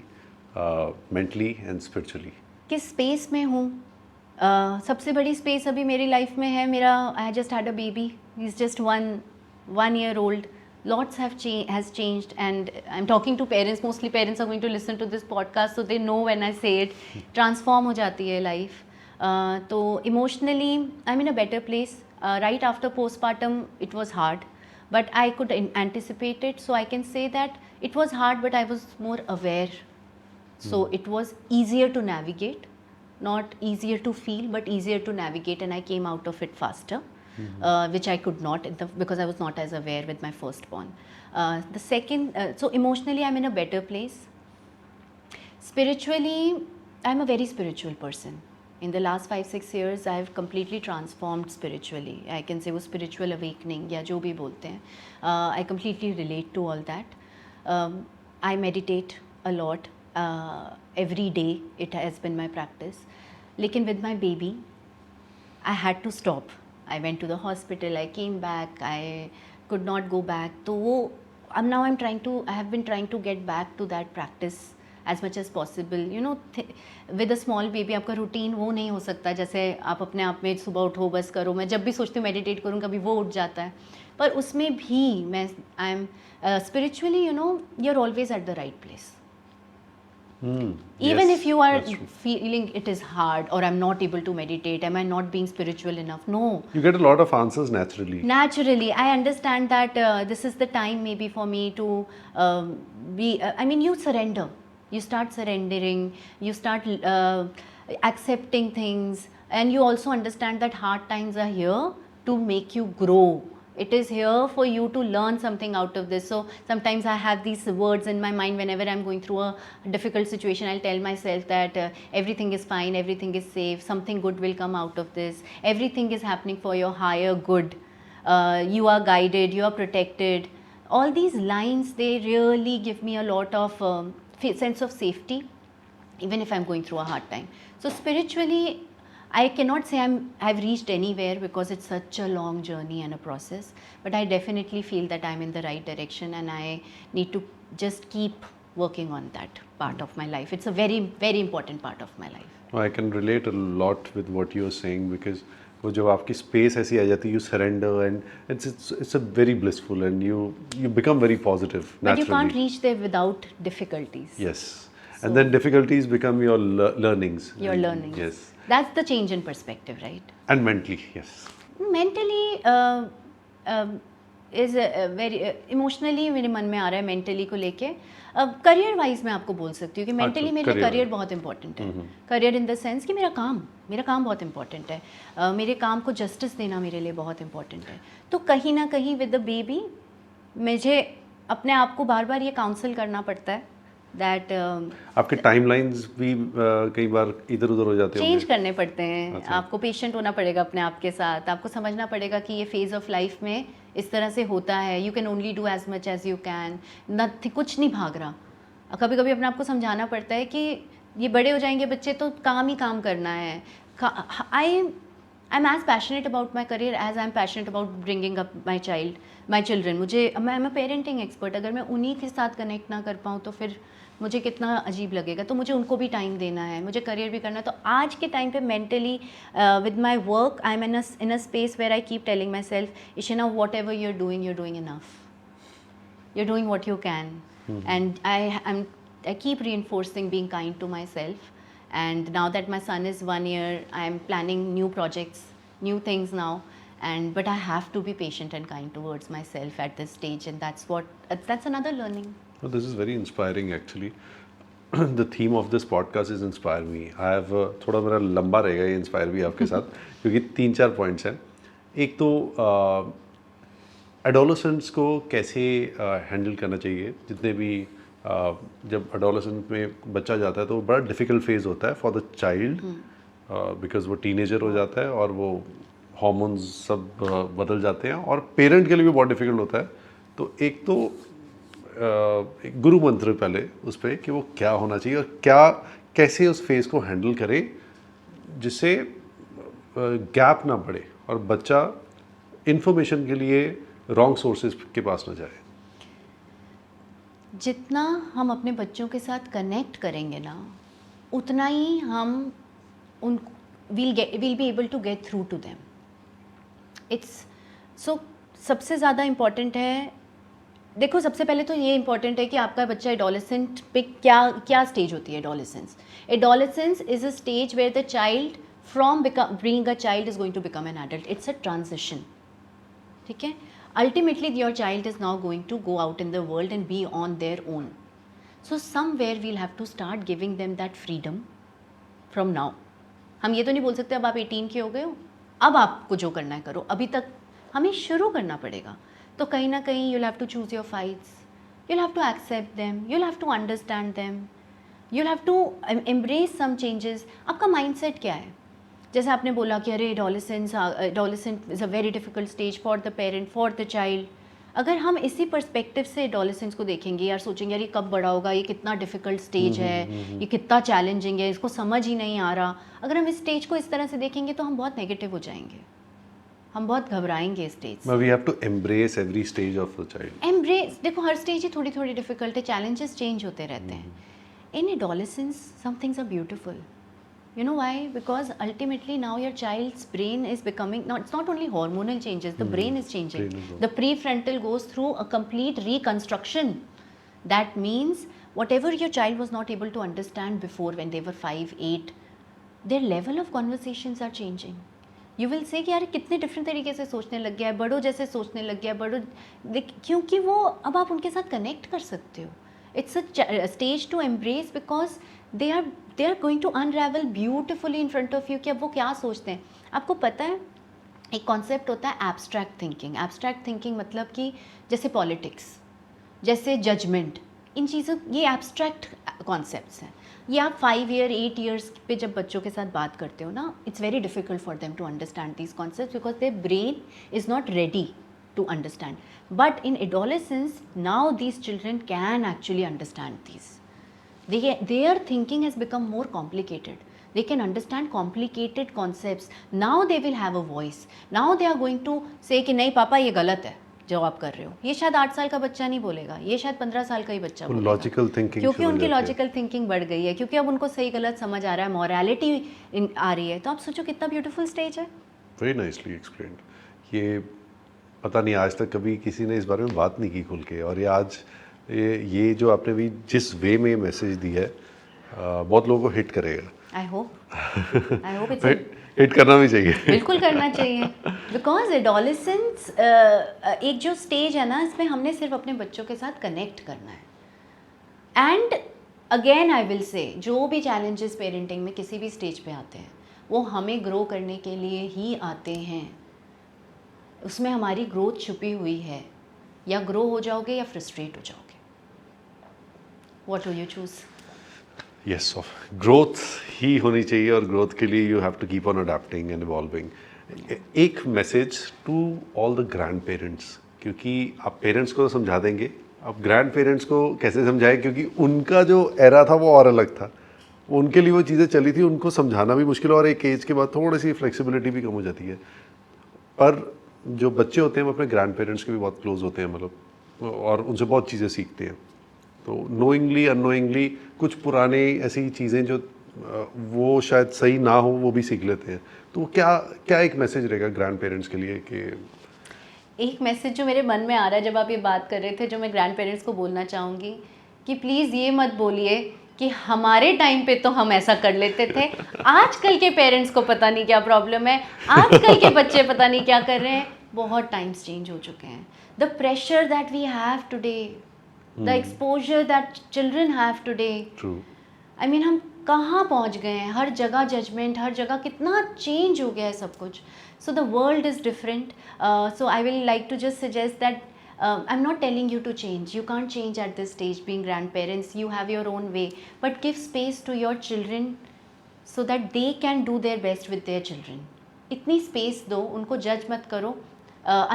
मेंटली एंड स्पिरिचुअली? किस स्पेस में हूँ? सबसे बड़ी स्पेस अभी मेरी लाइफ में है मेरा, I just had a baby, he is just one year old. Lots has changed, and I'm talking to parents. Mostly parents are going to listen to this podcast, so they know when I say it. Transform हो जाती है life. तो emotionally I'm in a better place. Right after postpartum it was hard, but I could anticipate it, so I can say that it was hard, but I was more aware. So it was easier to navigate, not easier to feel, but easier to navigate, and I came out of it faster. Which I could not because I was not as aware with my firstborn. The second, so emotionally I'm in a better place. Spiritually, I'm a very spiritual person. In the last 5-6 years, I've completely transformed spiritually. I can say वो spiritual awakening या जो भी बोलते हैं. I completely relate to all that. I meditate a lot. Every day it has been my practice. लेकिन with my baby, I had to stop. I went to the hospital, I came back, I could not go back. तो वो now I have been trying to get back to that practice as much as possible. You know, with a small baby आपका routine वो नहीं हो सकता जैसे आप अपने आप में सुबह उठो बस करो. मैं जब भी सोचती हूँ मेडिटेट करूँ, कभी वो उठ जाता है, पर उसमें भी मैं I am spiritually, you know, you're always at the right place. Even if you are feeling it is hard, or I'm not able to meditate, am I not being spiritual enough? No. You get a lot of answers naturally. Naturally, I understand that this is the time maybe for me to be, I mean, you surrender. You start surrendering, you start accepting things, and you also understand that hard times are here to make you grow. It is here for you to learn something out of this. So sometimes I have these words in my mind whenever I'm going through a difficult situation. I'll tell myself that everything is fine, everything is safe, something good will come out of this, everything is happening for your higher good, you are guided, you are protected. All these lines, they really give me a lot of sense of safety even if I'm going through a hard time. So spiritually, I cannot say I've reached anywhere because it's such a long journey and a process, but I definitely feel that I'm in the right direction, and I need to just keep working on that part of my life. It's a very, very important part of my life. I can relate a lot with what you're saying, because वो जब आपकी space ऐसी आ जाती है, you surrender, and it's a very blissful, and you become very positive naturally. But you can't reach there without difficulties. Yes. And then difficulties become your learnings. Your learnings. Yes. That's the change in perspective, right? And mentally, yes. Mentally is very emotionally मेरे मन में आ रहा है mentally को लेके. Career wise मैं आपको बोल सकती हूँ कि मेंटली मेरे लिए करियर बहुत इंपॉर्टेंट है. करियर इन द सेंस कि मेरा काम बहुत इंपॉर्टेंट है. मेरे काम को जस्टिस देना मेरे लिए बहुत इंपॉर्टेंट है. तो कहीं ना कहीं विद द बेबी मुझे अपने आप को बार बार ये काउंसल करना पड़ता है दैट आपके टाइमलाइंस भी कई बार इधर उधर हो जाते हैं, चेंज करने पड़ते हैं. अच्छा. आपको पेशेंट होना पड़ेगा अपने आप के साथ. आपको समझना पड़ेगा कि ये फेज़ ऑफ लाइफ में इस तरह से होता है. You can only do as much as you can. कुछ नहीं भाग रहा. कभी कभी अपने आप को समझाना पड़ता है कि ये बड़े हो जाएंगे बच्चे तो काम ही काम करना है. I am as passionate about my career as I am passionate about bringing up my children. मुझे मैं एम पेरेंटिंग एक्सपर्ट, अगर मैं उन्हीं के साथ कनेक्ट ना कर पाऊँ तो फिर मुझे कितना अजीब लगेगा. तो मुझे उनको भी टाइम देना है, मुझे करियर भी करना है. तो आज के टाइम पे mentally with my work I am in a space where I keep telling my self, Ishina, whatever you are doing enough. You're doing what you can. And I keep reinforcing being kind to myself. And now that my son is 1 year, I'm planning new projects, new things now. But I have to be patient and kind towards myself at this stage, and that's another learning. Well, this is very inspiring actually. The theme of this podcast is inspire me. I have थोड़ा मेरा लंबा रहेगा ये inspire भी आपके साथ क्योंकि 3-4 points हैं. एक तो एडोलेसेंट्स को कैसे हैंडल करना चाहिए. जितने भी जब एडोलेसेंट में बच्चा जाता है तो बड़ा डिफ़िकल्ट फेज़ होता है फॉर द चाइल्ड बिकॉज वो टीनेजर हो जाता है और वो हार्मोन्स सब बदल जाते हैं और पेरेंट के लिए भी बहुत डिफ़िकल्ट होता है. तो एक तो एक गुरु मंत्र पहले उस पर कि वो क्या होना चाहिए और क्या कैसे उस फेज़ को हैंडल करे जिससे गैप ना बढ़े और बच्चा इन्फॉर्मेशन के लिए रॉन्ग सोर्सेज के पास ना जाए. जितना हम अपने बच्चों के साथ कनेक्ट करेंगे ना, उतना ही हम उन will be able to get through to them. It's so सबसे ज़्यादा इम्पॉर्टेंट है. देखो, सबसे पहले तो ये इम्पॉर्टेंट है कि आपका बच्चा एडोलेसेंट पे क्या स्टेज होती है. Adolescence is a stage where the child from being a child is going to become an adult. It's a transition. ठीक है. Ultimately, your child is now going to go out in the world and be on their own. So somewhere we'll have to start giving them that freedom from now. हम ये तो नहीं बोल सकते अब आप 18 के हो गए हो, अब आपको जो करना है करो. अभी तक हमें शुरू करना पड़ेगा. तो कहीं ना कहीं you'll have to choose your fights, you'll have to accept them, you'll have to understand them, you'll have to embrace some changes. आपका mindset क्या है? जैसे आपने बोला कि अरे adolescent is a very difficult stage for the parent, for the child. अगर हम इसी पर्सपेक्टिव से एडोलेसेंस को देखेंगे, यार सोचेंगे यार ये कब बड़ा होगा, ये कितना डिफ़िकल्ट स्टेज है, ये कितना चैलेंजिंग है, इसको समझ ही नहीं आ रहा. अगर हम इस स्टेज को इस तरह से देखेंगे तो हम बहुत नेगेटिव हो जाएंगे, हम बहुत घबराएंगे इस स्टेज से. We have to embrace every stage of the child. Embrace, देखो हर स्टेज ही थोड़ी थोड़ी डिफ़िकल्ट है, चैलेंजेस चेंज होते रहते हैं. In adolescence some things are beautiful. You know why? Because ultimately now your child's brain is becoming, it's not only hormonal changes, the brain is changing. The prefrontal goes through a complete reconstruction. That means whatever your child was not able to understand before when they were 5, 8, their level of conversations are changing. You will say कि यार कितने different तरीके से सोचने लग गया है, बड़ों जैसे सोचने लग गया है, बड़ों, क्योंकि वो अब आप उनके साथ कनेक्ट कर सकते हो. It's a stage to embrace because they are going to unravel beautifully in front of you कि अब वो क्या सोचते हैं. आपको पता है एक कॉन्सेप्ट होता है एब्स्ट्रैक्ट थिंकिंग. एब्स्ट्रैक्ट थिंकिंग मतलब कि जैसे पॉलिटिक्स, जैसे जजमेंट, इन चीज़ों, ये एब्स्ट्रैक्ट कॉन्सेप्ट्स हैं. ये आप 5 ईयर 8 ईयर्स पे जब बच्चों के साथ बात करते हो ना, it's very difficult for them to understand these concepts because their brain is not ready to understand. But in adolescence, now these children can actually understand these. Their thinking has become more complicated. They can understand complicated concepts. Now they will have a voice. Now they are going to say कि नहीं पापा ये गलत है जो आप कर रहे हो. ये शायद 8 साल का बच्चा नहीं बोलेगा, ये शायद 15 साल का ही बच्चा बोलेगा. लॉजिकल थिंकिंग, क्योंकि उनकी लॉजिकल थिंकिंग बढ़ गई है, क्योंकि अब उनको सही गलत समझ आ रहा है, मॉरलिटी आ रही है. तो आप सोचो कितना ब्यूटीफुल स्टेज है. Very nicely explained. ये पता नहीं आज तक कभी किसी ने इस बारे में बात नहीं की खुल के, और ये आज ये जो आपने भी जिस वे में मैसेज दिया है बहुत लोगों को हिट करेगा. आई होप इट्स हिट करना भी चाहिए. बिल्कुल करना चाहिए. बिकॉज एडोलेसेंस एक जो स्टेज है ना, इसमें हमने सिर्फ अपने बच्चों के साथ कनेक्ट करना है. एंड अगेन आई विल से, जो भी चैलेंजेस पेरेंटिंग में किसी भी स्टेज पे आते हैं वो हमें ग्रो करने के लिए ही आते हैं. उसमें हमारी ग्रोथ छुपी हुई है. या ग्रो हो जाओगे या फ्रस्ट्रेट हो जाओगे. What will you choose? Yes, growth ही होनी चाहिए और ग्रोथ के लिए you have to keep on adapting and evolving. एक message to all the grandparents, क्योंकि आप पेरेंट्स को समझा देंगे, अब ग्रैंड पेरेंट्स को कैसे समझाएं, क्योंकि उनका जो एरा था वो और अलग था. उनके लिए वो चीज़ें चली थी, उनको समझाना भी मुश्किल है, और एक एज के बाद थोड़ी सी फ्लेक्सिबिलिटी भी कम हो जाती है। पर जो बच्चे होते हैं वो अपने ग्रैंड पेरेंट्स के भी बहुत क्लोज होते हैं, मतलब, और उनसे बहुत चीज़ें सीखते हैं। तो नोइंगली अननोइंगली कुछ पुराने ऐसी चीज़ें जो वो शायद सही ना हो वो भी सीख लेते हैं। तो क्या क्या एक मैसेज रहेगा ग्रैंड पेरेंट्स के लिए कि एक मैसेज जो मेरे मन में आ रहा है जब आप ये बात कर रहे थे, जो मैं ग्रैंड पेरेंट्स को बोलना चाहूँगी कि प्लीज़ ये मत बोलिए कि हमारे टाइम पे तो हम ऐसा कर लेते थे, आजकल के पेरेंट्स को पता नहीं क्या प्रॉब्लम है, आजकल के बच्चे पता नहीं क्या कर रहे हैं। बहुत टाइम्स चेंज हो चुके हैं। The pressure that we have today, the exposure that children have today, true? I mean हम कहाँ पहुँच गए हैं। हर जगह जजमेंट, हर जगह कितना चेंज हो गया है सब कुछ। So the world is different. So I will like to just suggest that I'm not telling you to change. You can't change at this stage. Being grandparents, you have your own way. But give space to your children so that they can do their best with their children. इतनी space दो, उनको judge मत करो.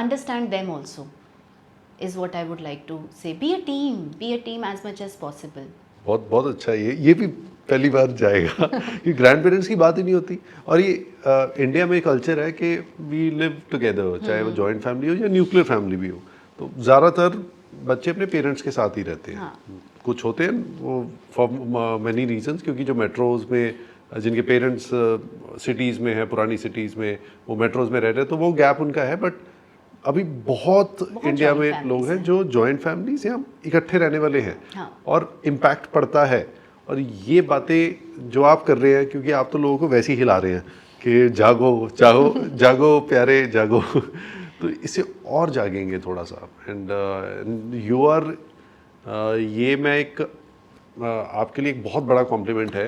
Understand them also is what I would like to say. Be a team as much as possible. बहुत बहुत अच्छा है। ये भी पहली बार जाएगा कि ग्रैंड पेरेंट्स की बात ही नहीं होती। और ये इंडिया में कल्चर है कि वी लिव टुगेदर, चाहे वो जॉइंट फैमिली हो या न्यूक्लियर फैमिली भी हो, तो ज़्यादातर बच्चे अपने पेरेंट्स के साथ ही रहते हैं। हाँ। कुछ होते हैं वो फॉर मैनी रीजंस, क्योंकि जो मेट्रोज़ में जिनके पेरेंट्स सिटीज़ में है, पुरानी सिटीज़ में, वो मेट्रोज़ में रह रहे हैं, तो वो गैप उनका है। बट अभी बहुत इंडिया joint में families लोग हैं हैं। जो जॉइंट फैमिलीज या इकट्ठे रहने वाले हैं। हाँ। और इम्पैक्ट पड़ता है। और ये बातें जो आप कर रहे हैं, क्योंकि आप तो लोगों को वैसे ही हिला रहे हैं कि जागो जागो जागो प्यारे जागो, तो इससे और जागेंगे थोड़ा सा। एंड यू आर, ये मैं एक आपके लिए एक बहुत बड़ा कॉम्प्लीमेंट है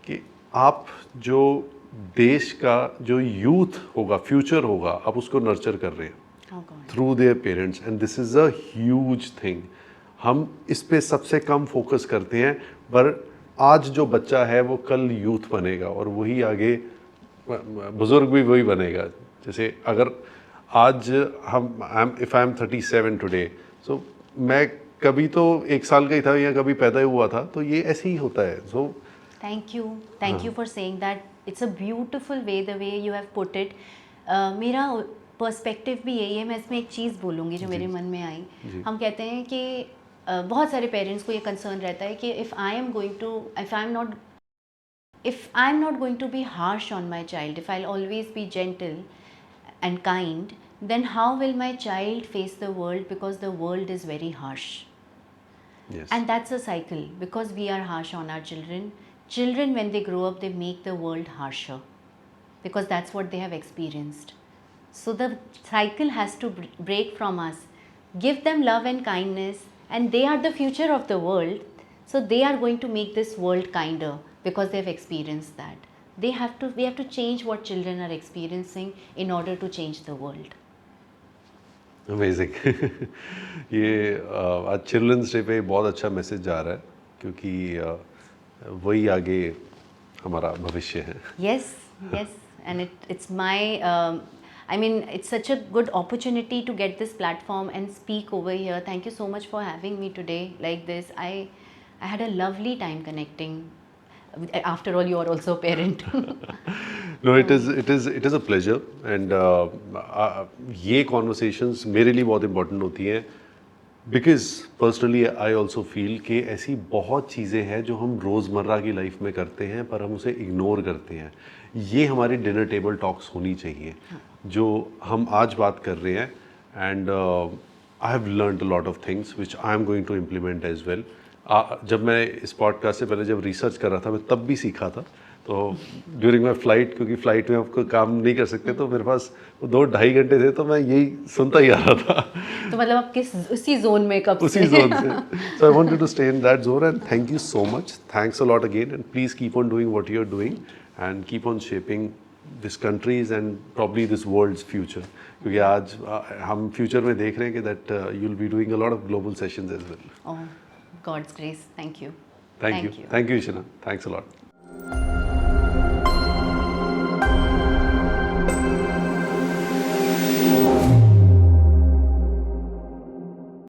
कि आप जो देश का जो यूथ होगा, फ्यूचर होगा, आप उसको नर्चर कर रहे हैं Oh God. Through their parents, and this is a huge thing. हम इस पे सबसे कम फोकस करते हैं, पर आज जो बच्चा है वो कल यूथ बनेगा, और वही आगे बुज़ुर्ग भी वही बनेगा। जैसे अगर आज हम इफ़ आई एम 37 टुडे, सो मैं कभी तो 1 साल का ही था या कभी पैदा ही हुआ था, तो ये ऐसे ही होता है। सो Thank you for saying that. It's a beautiful way the way you have put it. मेरा पर्सपेक्टिव भी यही है। मैं इसमें एक चीज़ बोलूँगी जो मेरे मन में आई। हम कहते हैं कि बहुत सारे पेरेंट्स को ये कंसर्न रहता है कि if I am not going to be harsh on my child, if I always be gentle and kind, then how will my child face the world, because the world is very harsh. yes. And that's a cycle, because we are harsh on our children. Children, when they grow up, they make the world harsher, because that's what they have experienced. So the cycle has to break from us. Give them love and kindness, and they are the future of the world. So they are going to make this world kinder, because they have experienced that. We have to change what children are experiencing in order to change the world. Amazing. ये आज children's day पे बहुत अच्छा message जा रहा है, क्योंकि वही आगे हमारा भविष्य है। Yes, and it's my I mean, it's such a good opportunity to get this platform and speak over here. Thank you so much for having me today like this. I had a lovely time connecting. After all, you are also a parent. No, it is a pleasure, and ये conversations मेरे लिए बहुत important होती हैं, because personally I also feel कि ऐसी बहुत चीज़ें हैं जो हम रोज़मर्रा की लाइफ में करते हैं पर हम उसे इग्नोर करते हैं। ये हमारी डिनर टेबल टॉक्स होनी चाहिए, जो हम आज बात कर रहे हैं। And I have learned a lot of things which I am going to implement as well. जब मैं इस पॉडकास्ट से पहले जब रिसर्च कर रहा था, मैं तब भी सीखा था। तो ड्यूरिंग माई फ्लाइट, क्योंकि फ़्लाइट में आपको काम नहीं कर सकते, तो मेरे पास 2-2.5 घंटे थे, तो मैं यही सुनता ही आ रहा था। तो मतलब आप उसी जोन में कब उसी जोन से। So I wanted to stay in that zone, and thank you so much. Thanks a lot again, and please keep on doing what you're doing and keep on shaping this country's and probably this world's future. क्योंकि आज हम future में देख रहे हैं कि that you'll be doing a lot of global sessions as well. Oh, God's grace. Thank you. Thank you, Ishana. Thanks a lot.